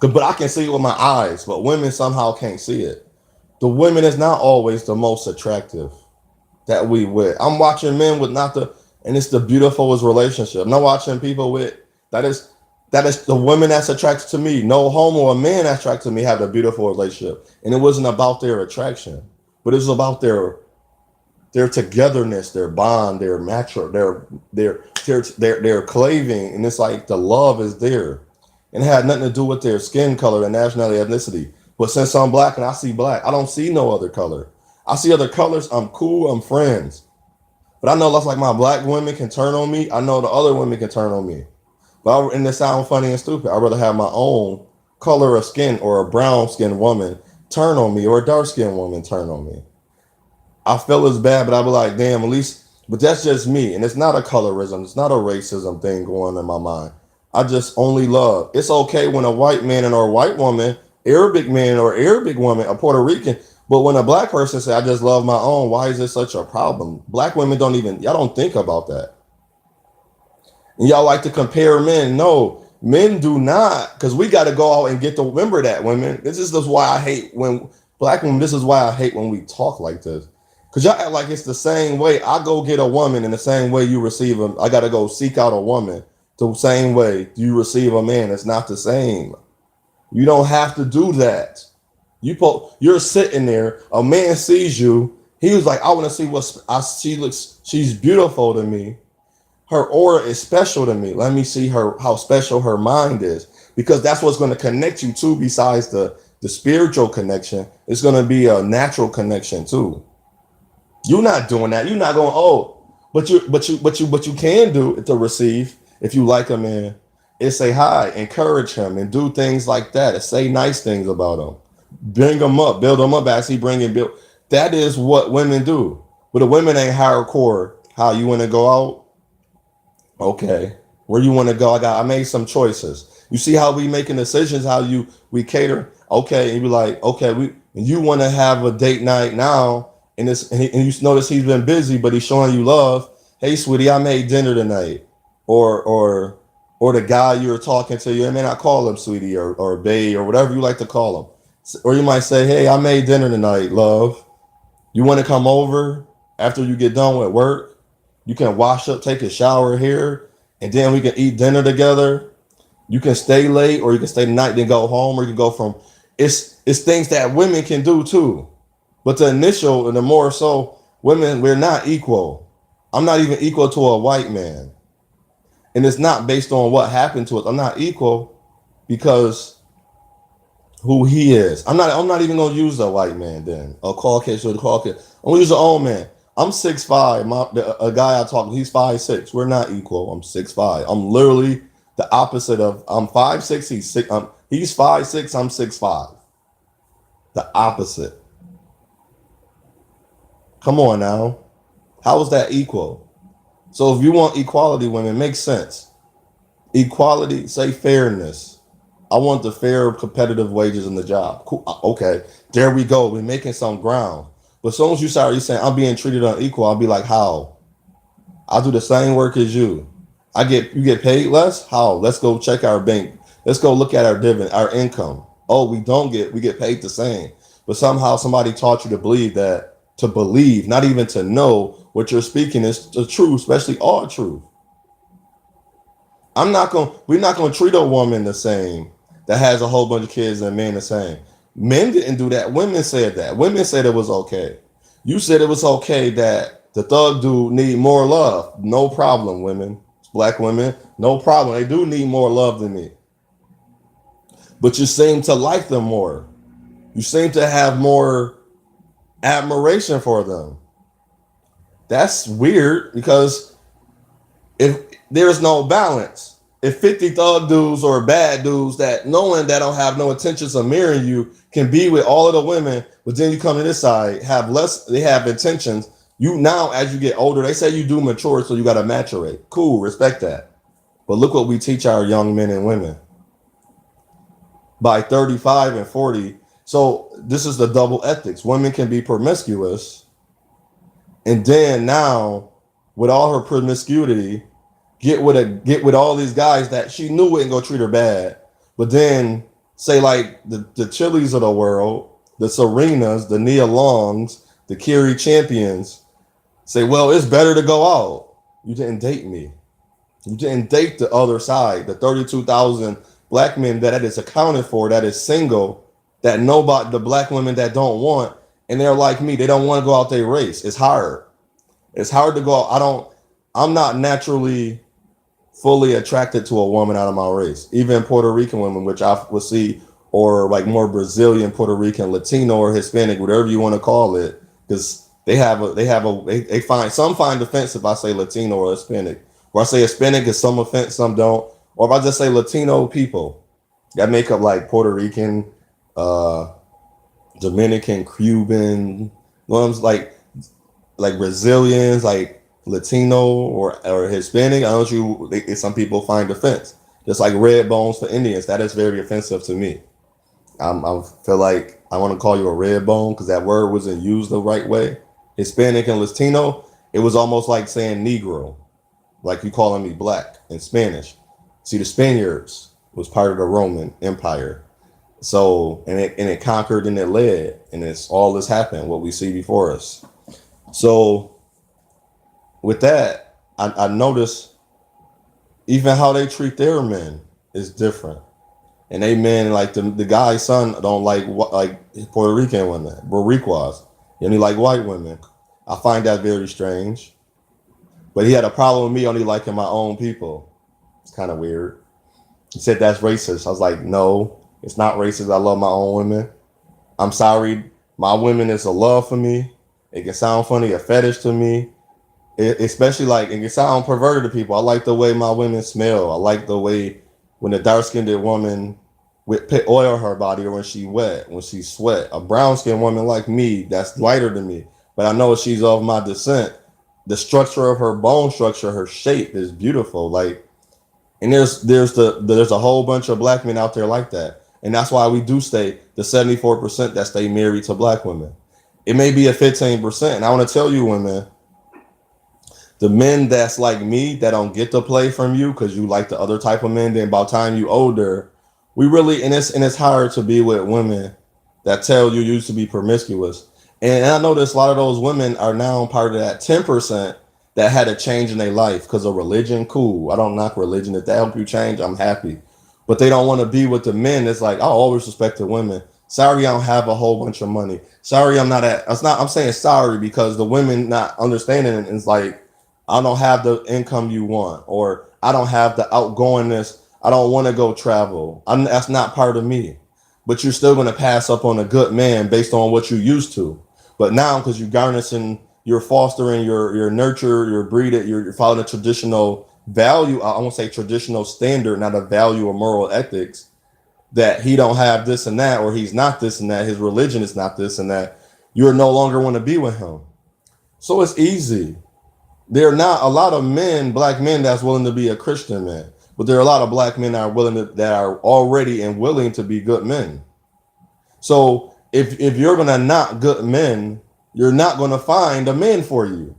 But I can see it with my eyes, but women somehow can't see it. The women is not always the most attractive that we with. I'm watching men with not the, and it's the beautifulest relationship. I'm not watching people with that is that is the women that's attracted to me. No homo or man that's attracted to me have a beautiful relationship, and it wasn't about their attraction, but it was about their togetherness, their bond, their match, their claving, and it's like the love is there, and it had nothing to do with their skin color, their nationality, ethnicity. But since I'm black and I see black, I don't see no other color. I see other colors. I'm cool. I'm friends. But I know that's like my black women can turn on me. I know the other women can turn on me. And this sound funny and stupid. I'd rather have my own color of skin or a brown skinned woman turn on me or a dark skinned woman turn on me. I feel it's bad, but I'd be like, damn, at least, but that's just me. And it's not a colorism. It's not a racism thing going in my mind. I just only love. It's okay when a white man and or a white woman, Arabic man or Arabic woman, a Puerto Rican, but when a black person say, I just love my own, why is this such a problem? Black women don't even, y'all don't think about that. And y'all like to compare men. No, men do not, because we got to go out and get to remember that, women. This is just why I hate when black women, this is why I hate when we talk like this. Because y'all act like it's the same way I go get a woman in the same way you receive them. I got to go seek out a woman the same way you receive a man. It's not the same. You don't have to do that. You're sitting there. A man sees you. He was like, I want to see what she looks. She's beautiful to me. Her aura is special to me. Let me see her how special her mind is, because that's what's going to connect you to. Besides the spiritual connection, it's going to be a natural connection too. You're not doing that. You're not going. Oh, but you can do it to receive. If you like a man, is say hi, encourage him, and do things like that. And say nice things about him, bring him up, build him up as he bring and build. That is what women do. But the women ain't hardcore. How you want to go out? Okay. Where you want to go? I made some choices. You see how we making decisions? How we cater? Okay, and you be like, okay, and you want to have a date night now, and and you notice he's been busy, but he's showing you love. Hey, sweetie, I made dinner tonight, or or the guy you're talking to, you may not call him sweetie or bae or whatever you like to call him, or you might say, hey, I made dinner tonight, love. You want to come over after you get done with work? You can wash up, take a shower here, and then we can eat dinner together. You can stay late, or you can stay the night, then go home, or you can go from. It's things that women can do too, but the initial and the more so, women, we're not equal. I'm not even equal to a white man, and it's not based on what happened to us. I'm not equal because who he is. I'm not even gonna use a white man then. A Caucasian or the Caucasian. I'm gonna use an old man. I'm 6'5". A guy I talk to, he's 5'6". We're not equal. I'm 6'5". I'm literally the opposite of I'm 5'6". He's 6. He's 5'6". I'm 6'5". The opposite. Come on now. How is that equal? So if you want equality, women, makes sense. Equality, say fairness. I want the fair competitive wages in the job. Cool. Okay, there we go. We're making some ground. But as soon as you start, you saying I'm being treated unequal, I'll be like, how? I'll do the same work as you. You get paid less? How? Let's go check our bank. Let's go look at our dividend, our income. Oh, we get paid the same. But somehow somebody taught you to believe, not even to know what you're speaking is the truth, especially all truth. We're not gonna treat a woman the same that has a whole bunch of kids and men the same. Men didn't do that. Women said that. Women said it was okay. You said it was okay that the thug dude need more love. No problem, women. Black women, no problem. They do need more love than me. But you seem to like them more. You seem to have more admiration for them. That's weird because if there's no balance, if 50 thug dudes or bad dudes that knowing that don't have no intentions of marrying you can be with all of the women, but then you come to this side, they have intentions. You now, as you get older, they say you do mature, so you got to maturate. Cool, respect that. But look what we teach our young men and women. By 35 and 40, so this is the double ethics. Women can be promiscuous, and then now, with all her promiscuity, get with all these guys that she knew wouldn't go treat her bad, but then say like the Chili's of the world, the Serenas, the Nia Longs, the Kiri Champions, say, well, it's better to go out. You didn't date me. You didn't date the other side, the 32,000 black men that is accounted for, that is single, that nobody, the black women that don't want, and they're like me, they don't want to go out their race. It's hard. It's hard to go out. I'm not naturally fully attracted to a woman out of my race. Even Puerto Rican women, which I would see, or like more Brazilian, Puerto Rican, Latino, or Hispanic, whatever you want to call it, because they find some find offense if I say Latino or Hispanic. Or I say Hispanic is some offense, some don't. Or if I just say Latino people that make up like Puerto Rican, Dominican, Cuban, ones like Brazilians, like Latino or Hispanic. I don't some people find offense. Just like red bones for Indians, that is very offensive to me. I feel like I want to call you a red bone because that word wasn't used the right way. Hispanic and Latino, it was almost like saying Negro, like you calling me black in Spanish. See, the Spaniards was part of the Roman Empire. So and it conquered and it led, and it's all this happened, what we see before us. So with that, I notice even how they treat their men is different. And they men like the guy's son don't like Puerto Rican women, Boricuas. He only like white women. I find that very strange. But he had a problem with me only liking my own people. It's kind of weird. He said that's racist. I was like, no, it's not racist. I love my own women. I'm sorry. My women is a love for me. It can sound funny, a fetish to me. Especially like it can sound perverted to people. I like the way my women smell. I like the way when a dark-skinned woman with put oil on her body or when she wet, when she sweat. A brown-skinned woman like me that's lighter than me. but I know she's of my descent. The structure of her bone structure, her shape is beautiful. Like, and there's a whole bunch of black men out there like that, and that's why we do stay the 74% that stay married to black women. It may be a 15%, and I want to tell you, women, the men that's like me that don't get to play from you because you like the other type of men. Then by the time you older, we really and it's hard to be with women that tell you used to be promiscuous. And I notice a lot of those women are now part of that 10% that had a change in their life because of religion. Cool, I don't knock religion. If that help you change, I'm happy. But they don't want to be with the men. It's like I always respect the women. Sorry, I don't have a whole bunch of money. Sorry, I'm not at. It's not. I'm saying sorry because the women not understanding it is like I don't have the income you want, or I don't have the outgoingness. I don't want to go travel. That's not part of me. But you're still going to pass up on a good man based on what you used to. But now, because you're garnishing, you're fostering your nurture, your breed it, you're following a traditional value. I won't say traditional standard, not a value or moral ethics. That he don't have this and that, or he's not this and that. His religion is not this and that. You're no longer want to be with him. So it's easy. There are not a lot of men, black men, that's willing to be a Christian man, but there are a lot of black men that are that are already and willing to be good men. So if you're gonna not good men, you're not gonna find a man for you.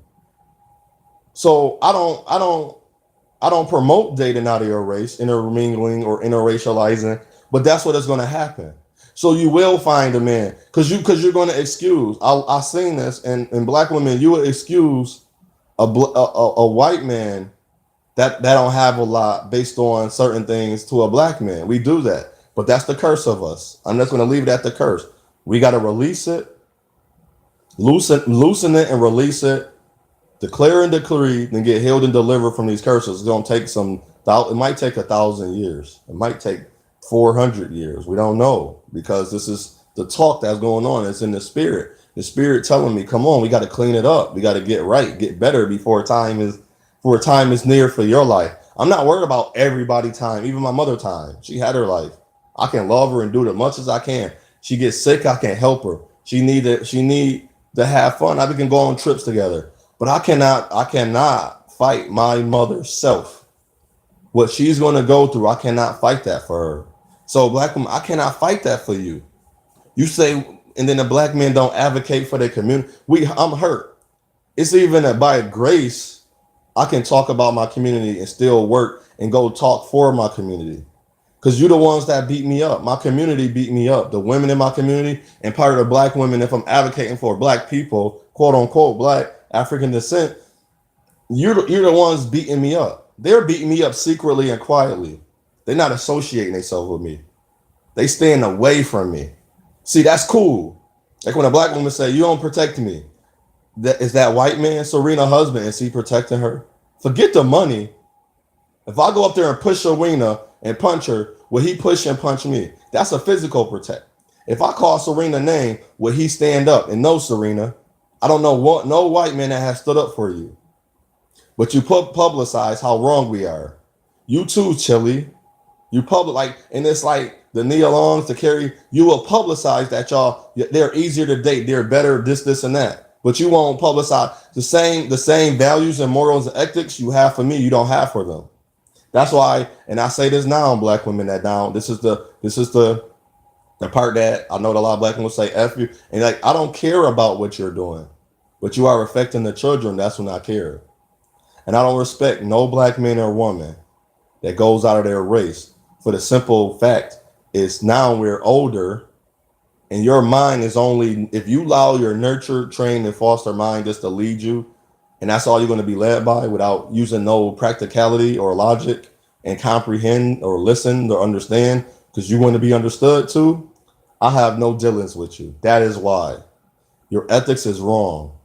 So I don't promote dating out of your race, intermingling or interracializing, but that's what is gonna happen. So you will find a man because you're gonna excuse. I seen this in black women. You will excuse a white man that don't have a lot based on certain things to a black man. We do that, but that's the curse of us. I'm just going to leave it at the curse. We got to release it, loosen it, and release it. Declare and decree, then get healed and delivered from these curses. It's going to take some. It might take 1,000 years. It might take 400 years. We don't know because this is the talk that's going on. It's in the spirit. The spirit telling me, "Come on, we got to clean it up. We got to get right, get better before time is near for your life." I'm not worried about everybody time, even my mother time. She had her life. I can love her and do it as much as I can. She gets sick, I can help her. She need to have fun. We can go on trips together. But I cannot fight my mother's self. What she's gonna go through, I cannot fight that for her. So black woman, I cannot fight that for you. You say, and then the black men don't advocate for their community. I'm hurt. It's even that by grace, I can talk about my community and still work and go talk for my community. Because you're the ones that beat me up. My community beat me up. The women in my community and part of the black women, if I'm advocating for black people, quote unquote, black, African descent, you're the ones beating me up. They're beating me up secretly and quietly. They're not associating themselves with me. They staying away from me. See, that's cool. Like when a black woman say, "You don't protect me." That is that white man, Serena husband, is he protecting her? Forget the money. If I go up there and push Serena and punch her, will he push and punch me? That's a physical protect. If I call Serena name, will he stand up and know Serena? I don't know what no white man that has stood up for you. But you publicize how wrong we are. You too, Chili. You public like, and it's like the Nia Longs, the Carrie. You will publicize that y'all they're easier to date. They're better. This, and that. But you won't publicize the same values and morals and ethics you have for me. You don't have for them. That's why, and I say this now, black women that down. This is the part that I know that a lot of black women will say F you. And like, I don't care about what you're doing, but you are affecting the children. That's when I care. And I don't respect no black man or woman that goes out of their race for the simple fact is now we're older and your mind is only, if you allow your nurture, train, and foster mind just to lead you, and that's all you're going to be led by without using no practicality or logic and comprehend or listen or understand because you want to be understood too, I have no dealings with you. That is why your ethics is wrong.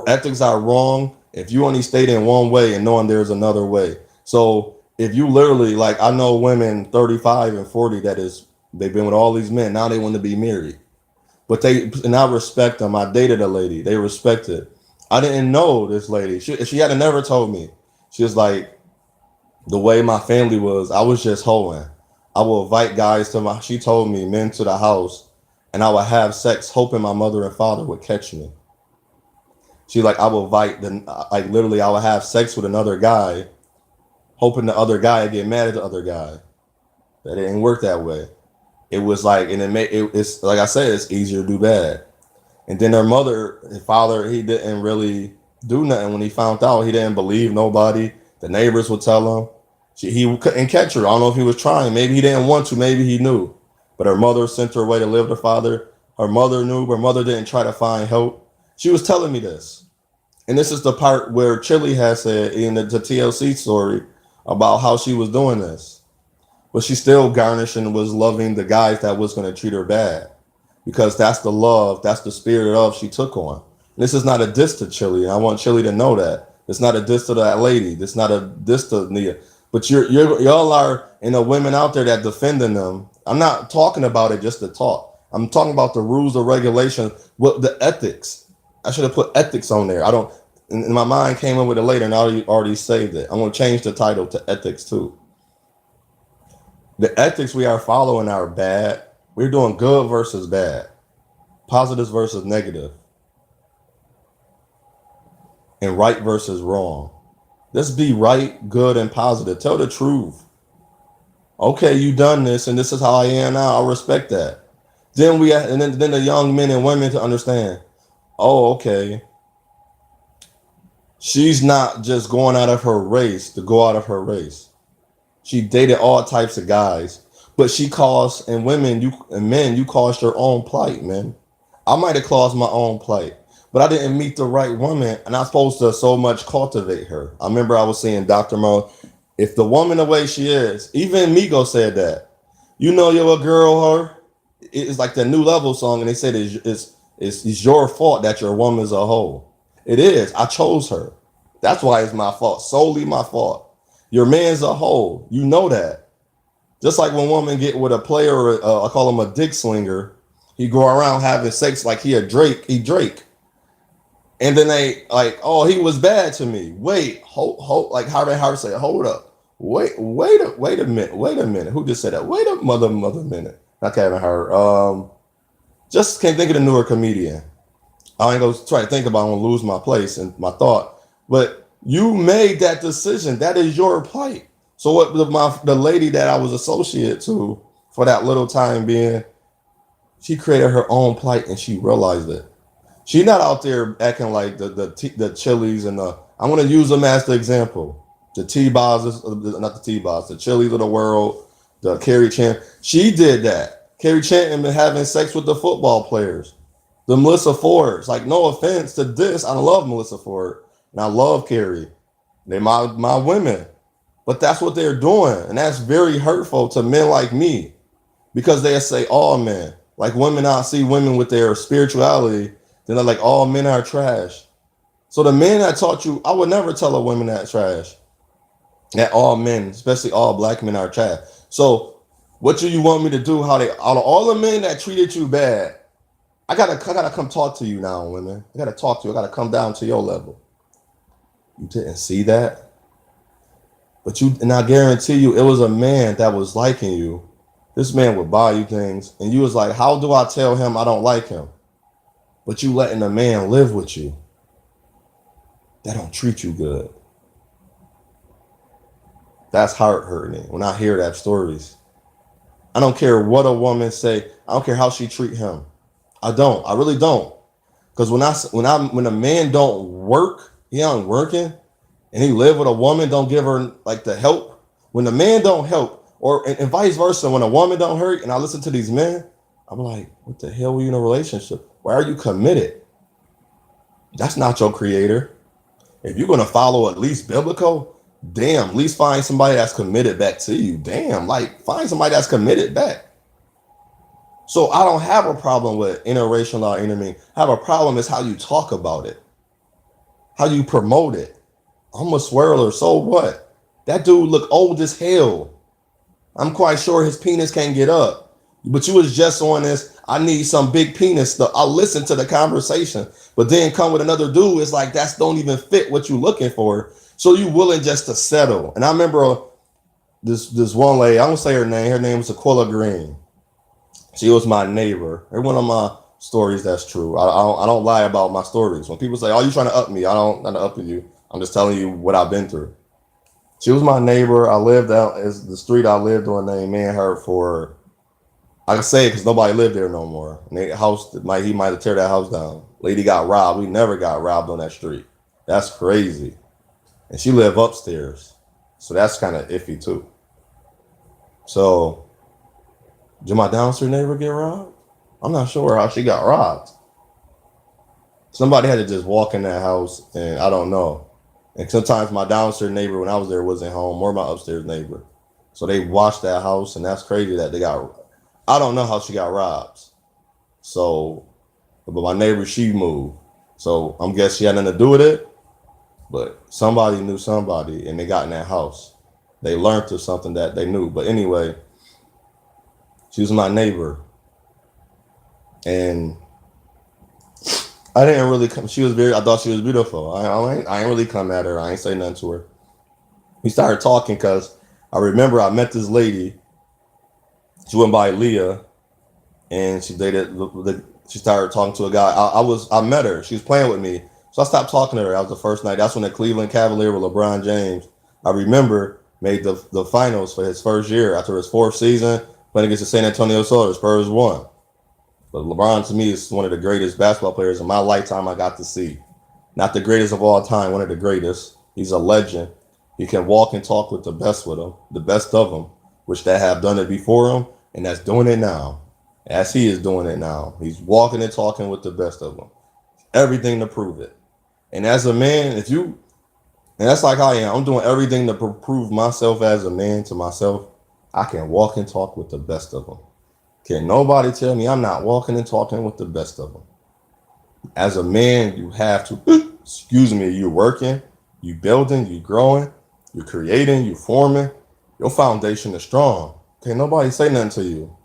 Ethics are wrong if you only stayed in one way and knowing there's another way. So if you literally, like, I know women 35 and 40 they've been with all these men, now they want to be married. But and I respect them. I dated a lady. They respect it. I didn't know this lady. She had never told me. She was like, the way my family was, I was just hoeing. I will invite guys she told me, men to the house, and I would have sex hoping my mother and father would catch me. She like, I will fight like literally I would have sex with another guy, hoping the other guy would get mad at the other guy. That didn't work that way. It was like, and it's like I said, it's easier to do bad. And then her father, he didn't really do nothing when he found out. He didn't believe nobody. The neighbors would tell him. He couldn't catch her. I don't know if he was trying. Maybe he didn't want to. Maybe he knew. But her mother sent her away to live with her father. Her mother knew. But her mother didn't try to find help. She was telling me this. And this is the part where Chili has said in the TLC story about how she was doing this. But she still garnished and was loving the guys that was going to treat her bad. Because that's the love, that's the spirit of she took on. And this is not a diss to Chili. I want Chili to know that. It's not a diss to that lady. It's not a diss to Nia. But y'all are, women out there that defending them. I'm not talking about it just to talk. I'm talking about the rules, the regulations, what the ethics. I should have put ethics on there. I don't. In my mind came up with it later, and I already saved it. I'm gonna change the title to ethics too. The ethics we are following are bad. We're doing good versus bad, positives versus negative, and right versus wrong. Let's be right, good, and positive. Tell the truth. Okay, you done this, and this is how I am now. I respect that. Then the young men and women to understand. Oh, okay. She's not just going out of her race to go out of her race. She dated all types of guys, but she caused, and men, you caused your own plight, man. I might have caused my own plight, but I didn't meet the right woman, and I'm supposed to so much cultivate her. I remember I was saying, Dr. Mo, if the woman the way she is, even Migo said that, you're a girl, her. It's like the New Level song, and they said it's your fault that your woman's a hoe. It is. I chose her. That's why it's my fault. Solely my fault. Your man's a hoe. You know that. Just like when women get with a player, I call him a dick slinger. He go around having sex like he a Drake. He Drake. And then they like, oh, he was bad to me. Wait, hold, like Harvey Hart said, hold up. Wait a minute. Who just said that? Wait a mother minute. Not Kevin Hart. Just can't think of the newer comedian. I ain't gonna try to think about it. I'm gonna lose my place and my thought. But you made that decision. That is your plight. So what the lady that I was associated to for that little time being, she created her own plight and she realized it. She's not out there acting like the Chili's and the. I'm gonna use them as the example. The T-Boz, not the T-Boz, the Chili's of the world, the Carrie Chan. She did that. Carrie Chan been having sex with the football players. The Melissa Fords. Like, no offense to this. I love Melissa Ford. And I love Carrie. They're my women. But that's what they're doing. And that's very hurtful to men like me. Because they say, all men. Like women, I see women with their spirituality. Then they're like, all men are trash. So the men that taught you, I would never tell a woman that trash. That all men, especially all black men, are trash. So what do you want me to do? Out of all the men that treated you bad, I gotta come talk to you now, women. I gotta talk to you. I gotta come down to your level. You didn't see that, and I guarantee you, it was a man that was liking you. This man would buy you things, and you was like, "How do I tell him I don't like him?" But you letting a man live with you that don't treat you good. That's heart hurting when I hear that stories. I don't care what a woman say. I don't care how she treat him. I don't. I really don't. Because when a man don't work, he ain't working, and he live with a woman, don't give her like the help. When the man don't help, and vice versa, when a woman don't hurt, and I listen to these men, I'm like, what the hell were you in a relationship? Why are you committed? That's not your creator. If you're gonna follow at least biblical, damn, at least find somebody that's committed back to you. Damn, like find somebody that's committed back. So I don't have a problem with interracial or intermarrying. I have a problem is how you talk about it, how you promote it. I'm a swirler, so what? That dude look old as hell. I'm quite sure his penis can't get up. But you was just on this, I need some big penis stuff. I'll listen to the conversation. But then come with another dude, it's like that's don't even fit what you looking for. So you willing just to settle. And I remember this one lady, I won't say her name was Aquila Green. She was my neighbor. Her one of my stories that's true. I don't lie about my stories. When people say, "Oh, you trying to up me?" I'm not upping you. I'm just telling you what I've been through. She was my neighbor. I lived out as the street I lived on named Manhurt for. I can say it because nobody lived there no more. And the house he might have tear that house down. Lady got robbed. We never got robbed on that street. That's crazy. And she lived upstairs, so that's kind of iffy too. So did my downstairs neighbor get robbed? I'm not sure how she got robbed. Somebody had to just walk in that house, and I don't know. And sometimes my downstairs neighbor, when I was there, wasn't home, or my upstairs neighbor. So they watched that house, and that's crazy that they got. I don't know how she got robbed. So, but my neighbor, she moved. So I'm guessing she had nothing to do with it. But somebody knew somebody, and they got in that house. They learned of something that they knew. But anyway, she was my neighbor, and I didn't really come. She was very. I thought she was beautiful. I ain't really come at her. I ain't say nothing to her. We started talking because I remember I met this lady. She went by Leah, and she dated. She started talking to a guy. I met her. She was playing with me, so I stopped talking to her. That was the first night. That's when the Cleveland Cavalier with LeBron James, I remember, made the finals for his first year after his fourth season playing against the San Antonio Spurs. Spurs won. But LeBron to me is one of the greatest basketball players in my lifetime I got to see. Not the greatest of all time, one of the greatest. He's a legend. He can walk and talk with the best with him, the best of them, which that have done it before him, and that's doing it now. As he is doing it now. He's walking and talking with the best of them. Everything to prove it. And as a man, and that's like how I am. I'm doing everything to prove myself as a man to myself. I can walk and talk with the best of them. Can nobody tell me I'm not walking and talking with the best of them? As a man, you have to, excuse me, you're working, you building, you growing, you're creating, you forming. Your foundation is strong. Can't nobody say nothing to you.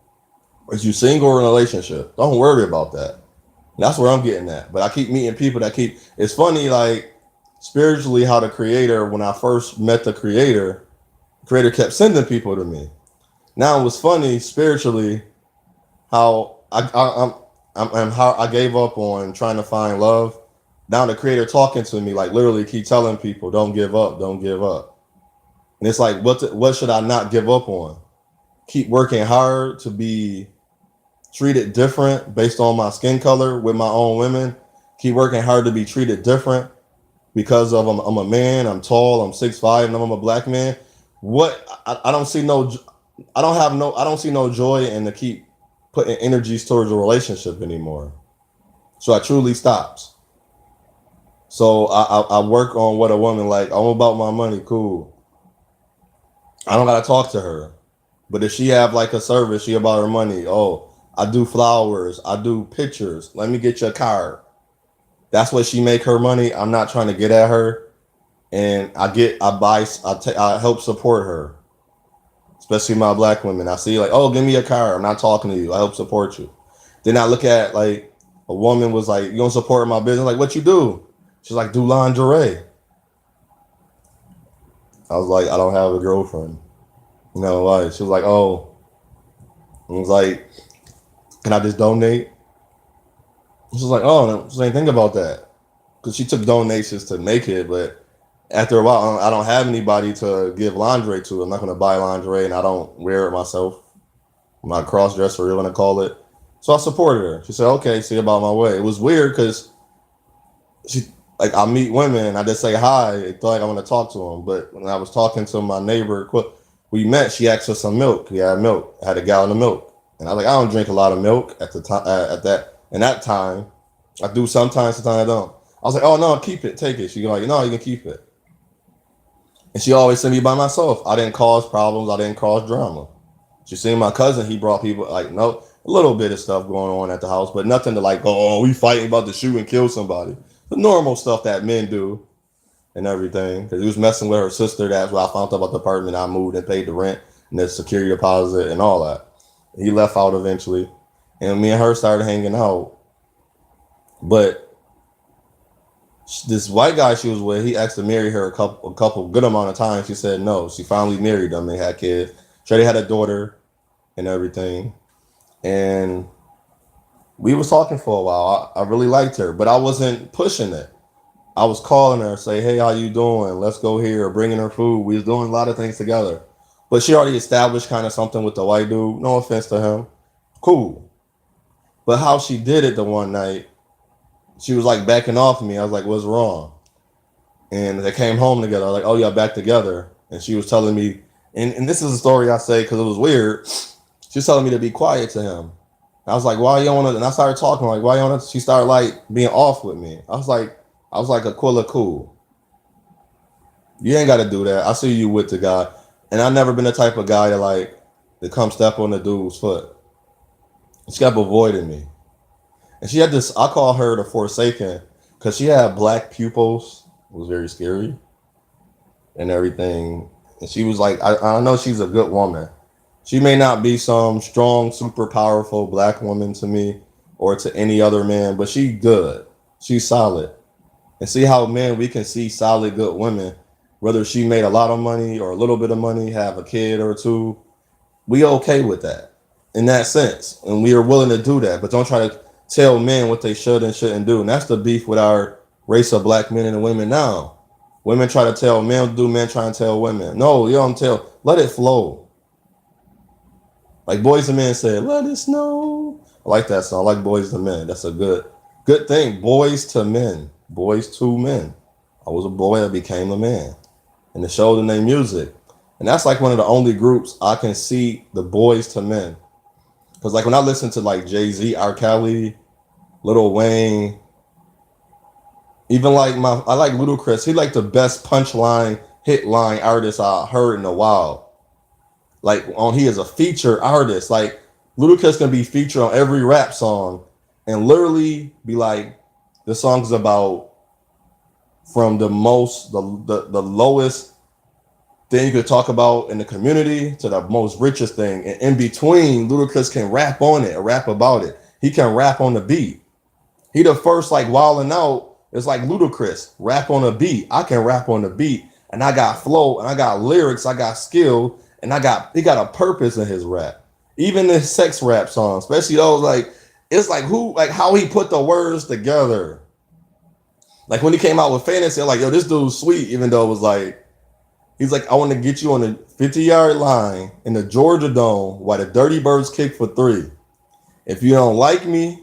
Is you single or in a relationship? Don't worry about that. That's where I'm getting at. But I keep meeting people that keep. It's funny, like spiritually, how the creator. When I first met the creator kept sending people to me. Now it was funny spiritually how I'm how I gave up on trying to find love. Now the creator talking to me like literally keep telling people don't give up, don't give up. And it's like what should I not give up on? Keep working hard to be treated different based on my skin color with my own women. Keep working hard to be treated different because of I'm a man, I'm tall, I'm 6'5", and I'm a black man. What I don't see no, I don't see no joy in to keep putting energies towards a relationship anymore. So I truly stopped. So I work on what a woman like. I'm about my money, cool. I don't gotta talk to her. But if she have like a service, she about her money. Oh, I do flowers. I do pictures. Let me get you a card. That's what she make her money. I'm not trying to get at her, and I help support her, especially my black women. I see like, oh, give me a card. I'm not talking to you. I help support you. Then I look at like a woman was like, you don't support my business. Like, what you do? She's like, do lingerie. I was like, I don't have a girlfriend. You know, like she was like, oh, I was like, can I just donate? She was like, oh, no, she ain't think about that because she took donations to make it, but after a while, I don't have anybody to give lingerie to. I'm not gonna buy lingerie, and I don't wear it myself. I'm not cross dresser, you're gonna call it. So I supported her. She said, okay, see about my way. It was weird because she like I meet women and I just say hi. They thought like I want to talk to them, but when I was talking to my neighbor, we met. She asked for some milk. We had milk. I had a gallon of milk, and I was like, I don't drink a lot of milk at the time. In that time, I do sometimes. Sometimes I don't. I was like, oh no, keep it, take it. She go like, no, you can keep it. And she always sent me by myself. I didn't cause problems. I didn't cause drama. She seen my cousin. He brought people like no a little bit of stuff going on at the house, but nothing to like go. Oh, we fighting about to shoot and kill somebody. The normal stuff that men do and everything. Because he was messing with her sister. That's why I found out about the apartment. I moved and paid the rent and the security deposit and all that. He left out eventually, and me and her started hanging out. But this white guy she was with, he asked to marry her a couple good amount of times. She said no. She finally married him and had kids. Sure, they had a daughter and everything. And We was talking for a while. I really liked her, but I wasn't pushing it. I was calling her, say, "Hey, how you doing? Let's go here." Bringing her food. We was doing a lot of things together. But she already established kind of something with the white dude. No offense to him. Cool. But how she did it the one night, she was like backing off of me. I was like, "What's wrong?" And they came home together. I was like, "Oh, y'all back together." And she was telling me, and this is a story I say because it was weird. She was telling me to be quiet to him. I was like, "Why you on it?" And I started talking like, "Why you on it?" She started like being off with me. I was like, "Aquila, cool. You ain't got to do that. I see you with the guy." And I never been the type of guy to come step on the dude's foot. She kept avoiding me, and she had this. I call her the Forsaken because she had black pupils. It was very scary and everything. And she was like, I know she's a good woman. She may not be some strong, super powerful black woman to me or to any other man, but she good. She's solid. And see how men we can see solid, good women, whether she made a lot of money or a little bit of money, have a kid or two, we okay with that in that sense, and we are willing to do that. But don't try to tell men what they should and shouldn't do. And that's the beef with our race of black men and women now. Women try to tell men what to do, men try to tell women. No, you don't tell. Let it flow. Like Boys and Men said, "Let it snow." I like that song. I like Boys to Men. That's a good thing. Boys to Men. Boys to Men. I was a boy that became a man. And the show the name music. And that's like one of the only groups I can see the Boys to Men. Because like when I listen to like Jay-Z, R. Kelly, Lil Wayne, even like I like Ludacris. He like the best punchline, hit line artist I heard in a while. Like on he is a feature artist. Like Ludacris can be featured on every rap song and literally be like the song's about from the lowest thing you could talk about in the community to the most richest thing. And in between, Ludacris can rap on it or rap about it. He can rap on the beat. He the first like wilding out. It's like Ludacris, rap on a beat. I can rap on the beat, and I got flow, and I got lyrics, I got skill, and he got a purpose in his rap. Even the sex rap songs, especially those like it's like who like how he put the words together. Like when he came out with Fantasy, I'm like, yo, this dude's sweet, even though it was like he's like, I want to get you on the 50-yard line in the Georgia Dome while the Dirty Birds kick for three. If you don't like me,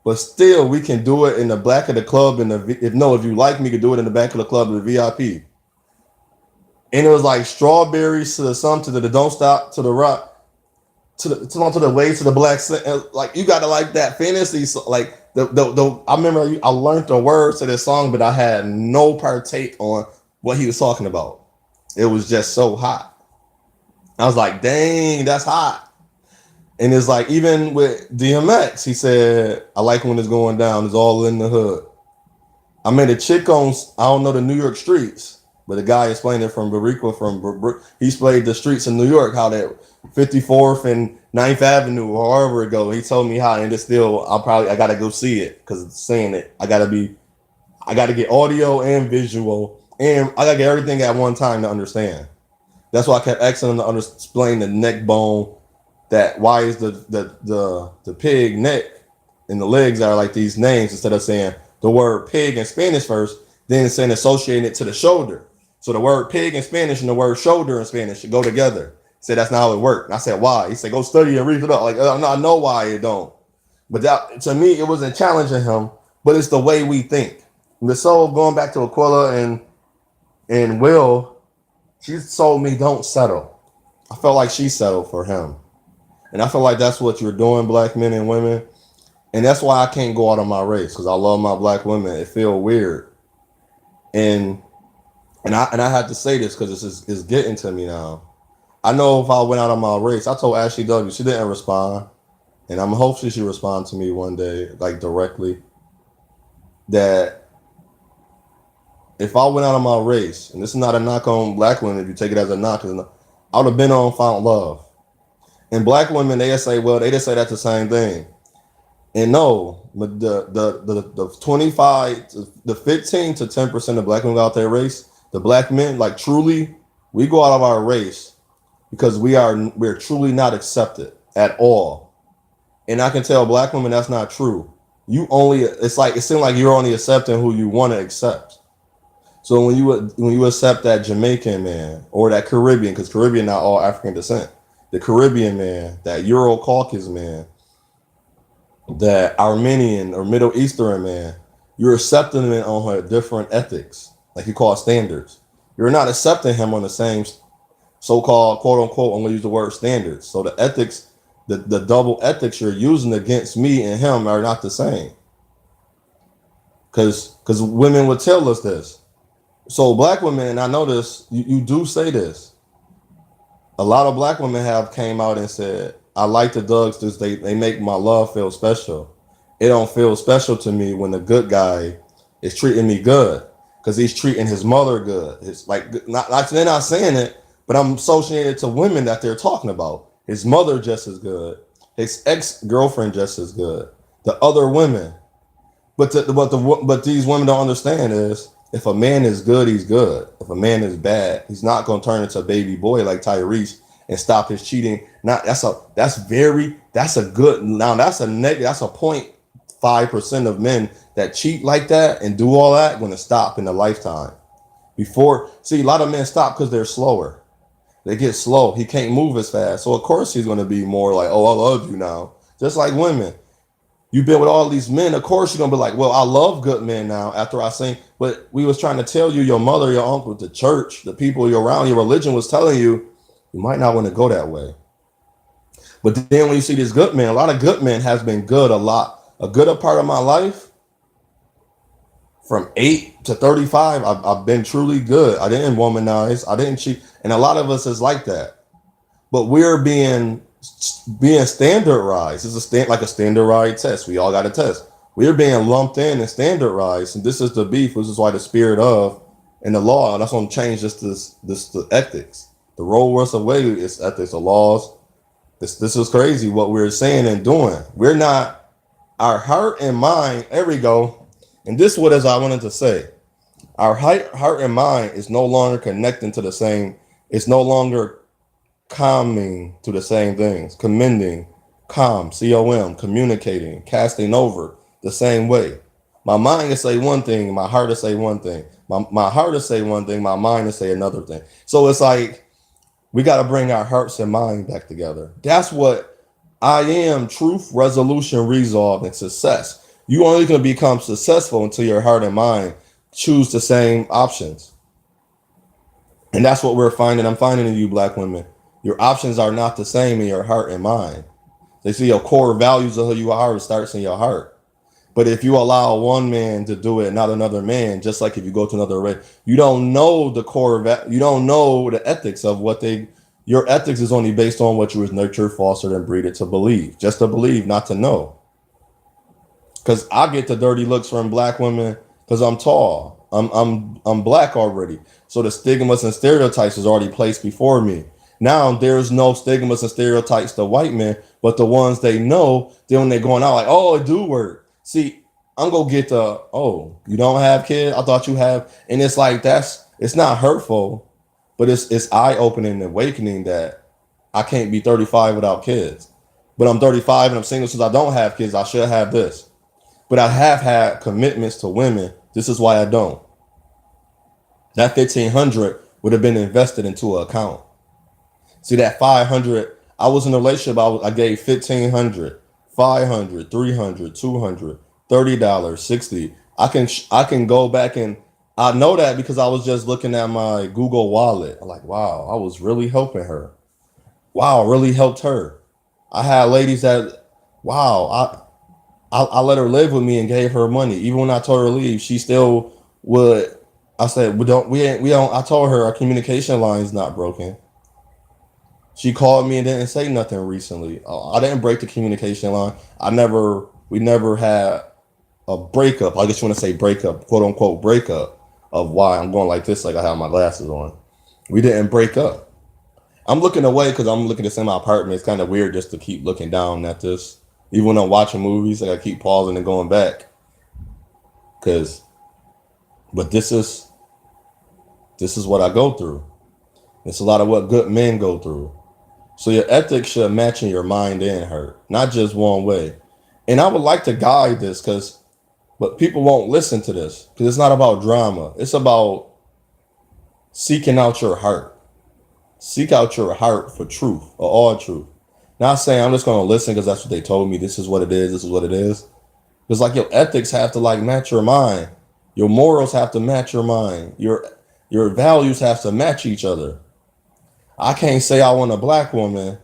but still, we can do it in the back of the club. If you like me, you can do it in the back of the club in the VIP. And it was like strawberries to the sun to the don't stop to the rock to the way to the black. Like you got to like that fantasy. Like the I remember I learned the words to this song, but I had no partake on what he was talking about. It was just so hot. I was like, dang, that's hot. And it's like even with DMX, he said, "I like when it's going down. It's all in the hood." I made a chick on I don't know the New York streets, but the guy explained it from Bariqua he explained the streets in New York, how that 54th and 9th Avenue, or however it go. He told me how, and it's still I gotta go see it because saying it I gotta get audio and visual, and I gotta get everything at one time to understand. That's why I kept asking him to explain the neck bone. That why is the pig neck and the legs are like these names instead of saying the word pig in Spanish first, then saying associating it to the shoulder. So the word pig in Spanish and the word shoulder in Spanish should go together. He said that's not how it worked. And I said why? He said go study and read it up. Like I know why it don't. But that to me it wasn't challenging him, but it's the way we think. The soul going back to Aquila and Will, she told me don't settle. I felt like she settled for him. And I feel like that's what you're doing, black men and women. And that's why I can't go out of my race because I love my black women. It feels weird. And I have to say this because it's getting to me now. I know if I went out of my race, I told Ashley W. She didn't respond. And I'm hopefully she responds to me one day, like directly. That if I went out of my race, and this is not a knock on black women, if you take it as a knock, I would have been on found love. And black women, they just say, well, they just say that's the same thing. And no, but the 25, the 15 to 10% of black women out there race, the black men, like truly, we go out of our race because we're truly not accepted at all. And I can tell black women that's not true. You only, it's like, it seems like you're only accepting who you want to accept. So when you accept that Jamaican man or that Caribbean, because Caribbean not all African descent, the Caribbean man, that Euro Caucasus man, that Armenian or Middle Eastern man, you're accepting him on her different ethics, like you call standards. You're not accepting him on the same so-called quote unquote, I'm gonna use the word standards. So the ethics, the double ethics you're using against me and him are not the same. Because women would tell us this. So black women, and I know this, you do say this. A lot of black women have came out and said, I like the Dougs because they make my love feel special. It don't feel special to me when the good guy is treating me good because he's treating his mother good. It's like not they're not saying it, but I'm associating it to women that they're talking about. His mother just as good, his ex-girlfriend just as good, the other women. But these women don't understand is if a man is good, he's good. If a man is bad, he's not gonna turn into a baby boy like Tyrese and stop his cheating. Not that's a good now that's a negative that's a 0.5% of men that cheat like that and do all that going to stop in a lifetime. Before see a lot of men stop because they're slower. They get slow. He can't move as fast. So of course he's gonna be more like, oh, I love you now. Just like women. You've been with all these men, of course you're gonna be like, well, I love good men now after I sing. But we was trying to tell you, your mother, your uncle, the church, the people you're around, your religion was telling you, you might not want to go that way. But then when you see this good man, a lot of good men has been good a lot. A good part of my life, from 8 to 35, I've been truly good. I didn't womanize, I didn't cheat. And a lot of us is like that. But we're being standardized. It's like a standardized test. We all got a test. We're being lumped in and standardized, and this is the beef. This is why the spirit of and the law. That's going to change this the ethics. The Roe v. Wade is ethics, the laws. This is crazy what we're saying and doing. We're not our heart and mind. There we go. And this what is I wanted to say. Our heart and mind is no longer connecting to the same. It's no longer calming to the same things, commending, calm, COM, communicating, casting over the same way. My mind will say one thing, my heart will say one thing. My heart will say one thing, my mind will say another thing. So it's like we got to bring our hearts and mind back together. That's what I am: truth, resolution, resolve, and success. You only can become successful until your heart and mind choose the same options. And that's what we're finding. I'm finding in you, black women. Your options are not the same in your heart and mind. They see your core values of who you are starts in your heart. But if you allow one man to do it, not another man, just like if you go to another race, you don't know the core, you don't know the ethics of what they, your ethics is only based on what you was nurtured, fostered, and breeded to believe. Just to believe, not to know. Because I get the dirty looks from black women because I'm tall. I'm black already. So the stigmas and stereotypes is already placed before me. Now there's no stigmas and stereotypes to white men, but the ones they know, then when they're going out like, oh, it do work. See, I'm gonna get the, oh, you don't have kids? I thought you have. And it's like it's not hurtful, but it's eye-opening and awakening that I can't be 35 without kids. But I'm 35 and I'm single since I don't have kids. I should have this. But I have had commitments to women. This is why I don't. That 1,500 would have been invested into an account. See that 500, I was in a relationship, I gave 1,500, 500, 300, 200, $30, 60. I can go back and I know that because I was just looking at my Google Wallet. I'm like, wow, I was really helping her. Wow, I really helped her. I had ladies that, wow, I let her live with me and gave her money. Even when I told her to leave, she still would. I said, we don't. I told her our communication line is not broken. She called me and didn't say nothing recently. I didn't break the communication line. We never had a breakup. I just want to say breakup, quote unquote breakup of why I'm going like this, like I have my glasses on. We didn't break up. I'm looking away because I'm looking at this in my apartment. It's kind of weird just to keep looking down at this. Even when I'm watching movies, like I keep pausing and going back. But this is what I go through. It's a lot of what good men go through. So your ethics should match in your mind and heart, not just one way. And I would like to guide this but people won't listen to this because it's not about drama. It's about seeking out your heart. Seek out your heart for truth, or all truth. Not saying I'm just gonna listen because that's what they told me. This is what it is. This is what it is. It's like your ethics have to like match your mind. Your morals have to match your mind. Your values have to match each other. I can't say I want a black woman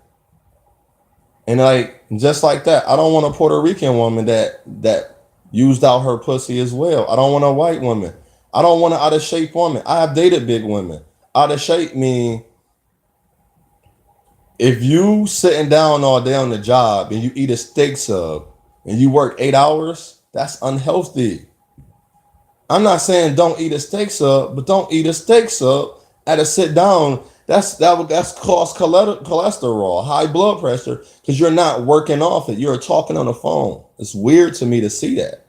and like just like that. I don't want a Puerto Rican woman that used out her pussy as well. I don't want a white woman. I don't want an out of shape woman. I have dated big women. Out of shape mean if you sitting down all day on the job and you eat a steak sub and you work 8 hours, that's unhealthy. I'm not saying don't eat a steak sub, but don't eat a steak sub at a sit down. That's cause cholesterol, high blood pressure, because you're not working off it. You're talking on the phone. It's weird to me to see that,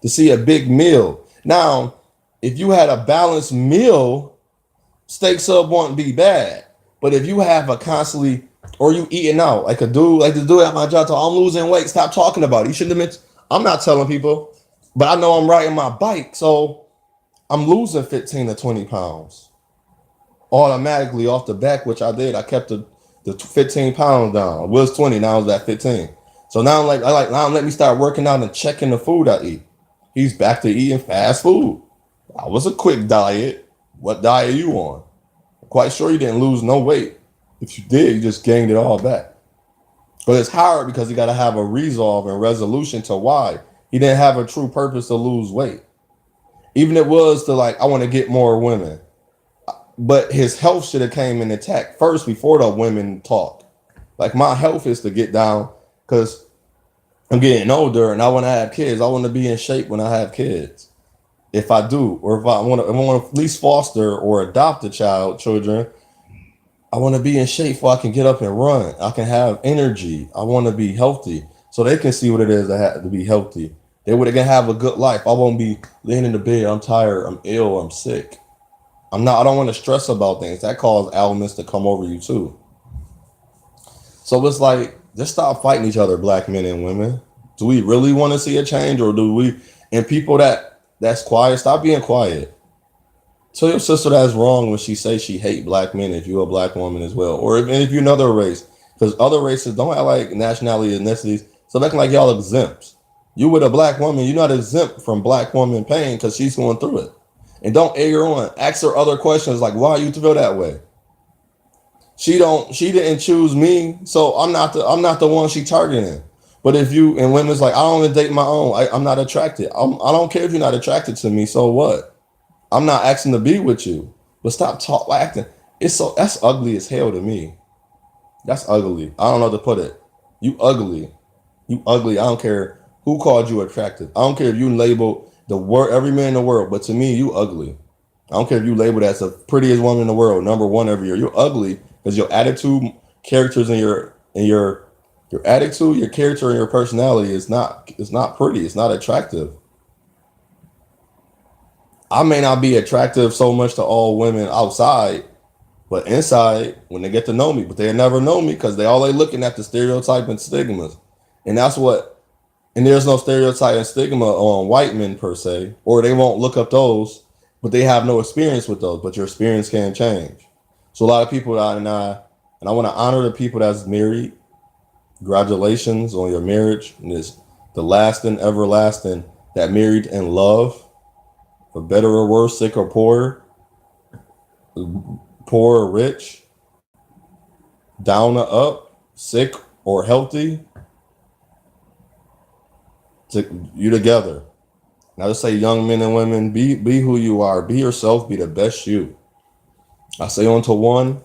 to see a big meal. Now, if you had a balanced meal, steak sub won't be bad. But if you have a constantly or you eating out like a dude, like the dude at my job, I'm losing weight. Stop talking about it. You shouldn't have been. I'm not telling people, but I know I'm riding my bike, so I'm losing 15 to 20 pounds automatically off the back, which I did. I kept the 15 pounds down. It was 20, now it's at 15. So now now let me start working out and checking the food I eat. He's back to eating fast food. I was a quick diet. What diet are you on? I'm quite sure you didn't lose no weight. If you did, you just gained it all back. But it's hard because you got to have a resolve and resolution to why. He didn't have a true purpose to lose weight. Even it was to like, I want to get more women. But his health should have came in attack first before the women talk. Like my health is to get down because I'm getting older and I want to have kids. I want to be in shape when I have kids. If I do, or if I want to at least foster or adopt children, I want to be in shape so I can get up and run. I can have energy. I want to be healthy so they can see what it is to have to be healthy. They would can have a good life. I won't be laying in the bed. I'm tired. I'm ill. I'm sick. I don't want to stress about things. That causes ailments to come over you too. So it's like, just stop fighting each other, black men and women. Do we really want to see a change, or do we? And people that's quiet, stop being quiet. Tell your sister that's wrong when she says she hate black men if you're a black woman as well, or if you're another race, because other races don't act like nationality, ethnicities. So acting like y'all exempt. You with a black woman, you're not exempt from black woman pain because she's going through it. And don't egg her on. Ask her other questions like, why you feel that way? She didn't choose me, so I'm not the one she targeting. But if you and women's like, I don't even date my own. I'm not attracted. I don't care if you're not attracted to me. So what? I'm not asking to be with you. But stop acting. That's ugly as hell to me. That's ugly. I don't know how to put it. You ugly. You ugly. I don't care who called you attractive. I don't care if you labeled the word every man in the world, but to me, you ugly. I don't care if you labeled as the prettiest woman in the world, number one every year. You're ugly because your attitude, characters, and your attitude, your character, and your personality is not pretty. It's not attractive. I may not be attractive so much to all women outside, but inside, when they get to know me, but they'll never know me because they looking at the stereotype and stigmas. And that's what, and there's no stereotype and stigma on white men per se, or they won't look up those, but they have no experience with those, but your experience can change. So a lot of people, and I want to honor the people that's married. Congratulations on your marriage. And it's the lasting, everlasting, that married in love, for better or worse, sick or poor, poor or rich, down or up, sick or healthy, you together. Now just say, young men and women, be who you are, be yourself, be the best you. I say on to one,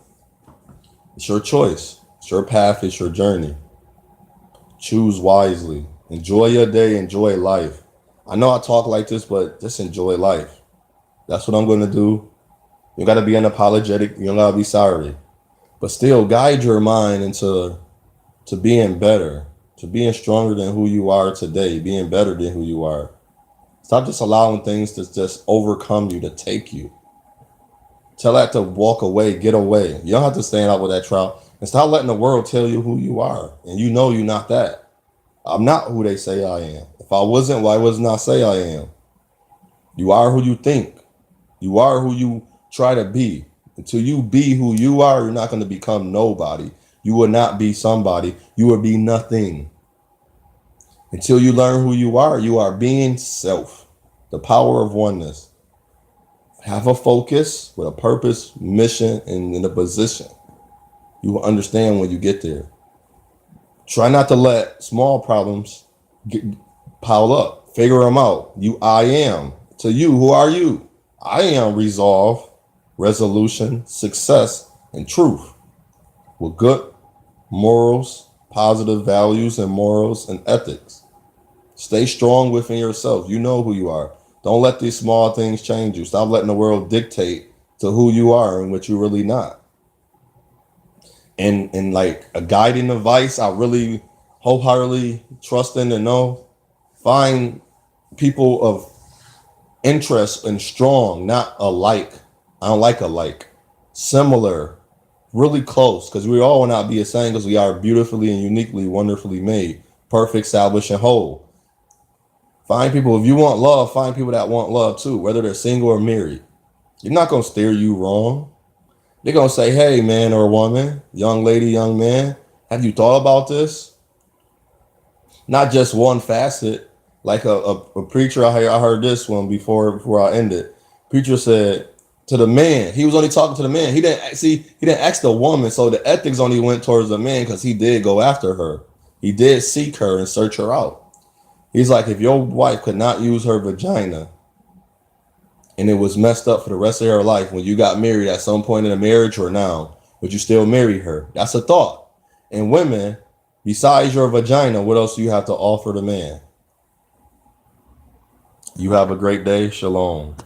it's your choice, it's your path, it's your journey. Choose wisely. Enjoy your day, enjoy life. I know I talk like this, but just enjoy life. That's what I'm going to do. You got to be unapologetic. You don't got to be sorry. But still guide your mind into being better, to being stronger than who you are today, being better than who you are. Stop just allowing things to just overcome you, to take you. Tell that to walk away, get away. You don't have to stand out with that trial. And stop letting the world tell you who you are. And you know you're not that. I'm not who they say I am. If I wasn't, why wouldn't I say I am? You are who you think. You are who you try to be. Until you be who you are, you're not going to become nobody. You will not be somebody. You will be nothing. Until you learn who you are being self. The power of oneness. Have a focus with a purpose, mission, and in a position. You will understand when you get there. Try not to let small problems pile up. Figure them out. I am. To you, who are you? I am resolve, resolution, success, and truth. With good morals, positive values and morals and ethics. Stay strong within yourself. You know who you are. Don't let these small things change you. Stop letting the world dictate to who you are and what you're really not. And like a guiding advice, I really wholeheartedly trust in and know. Find people of interest and strong, not alike. I don't like alike. Similar, really close, because we all will not be the same because we are beautifully and uniquely, wonderfully made, perfect, established, and whole. Find people, if you want love, find people that want love too, whether they're single or married. You're not going to steer you wrong. They're going to say, hey, man or woman, young lady, young man, have you thought about this? Not just one facet. Like a preacher, I heard this one before I ended. Preacher said to the man, he was only talking to the man. He didn't ask the woman. So the ethics only went towards the man because he did go after her. He did seek her and search her out. He's like, if your wife could not use her vagina and it was messed up for the rest of her life, when you got married at some point in the marriage or now, would you still marry her? That's a thought. And women, besides your vagina, what else do you have to offer the man? You have a great day. Shalom.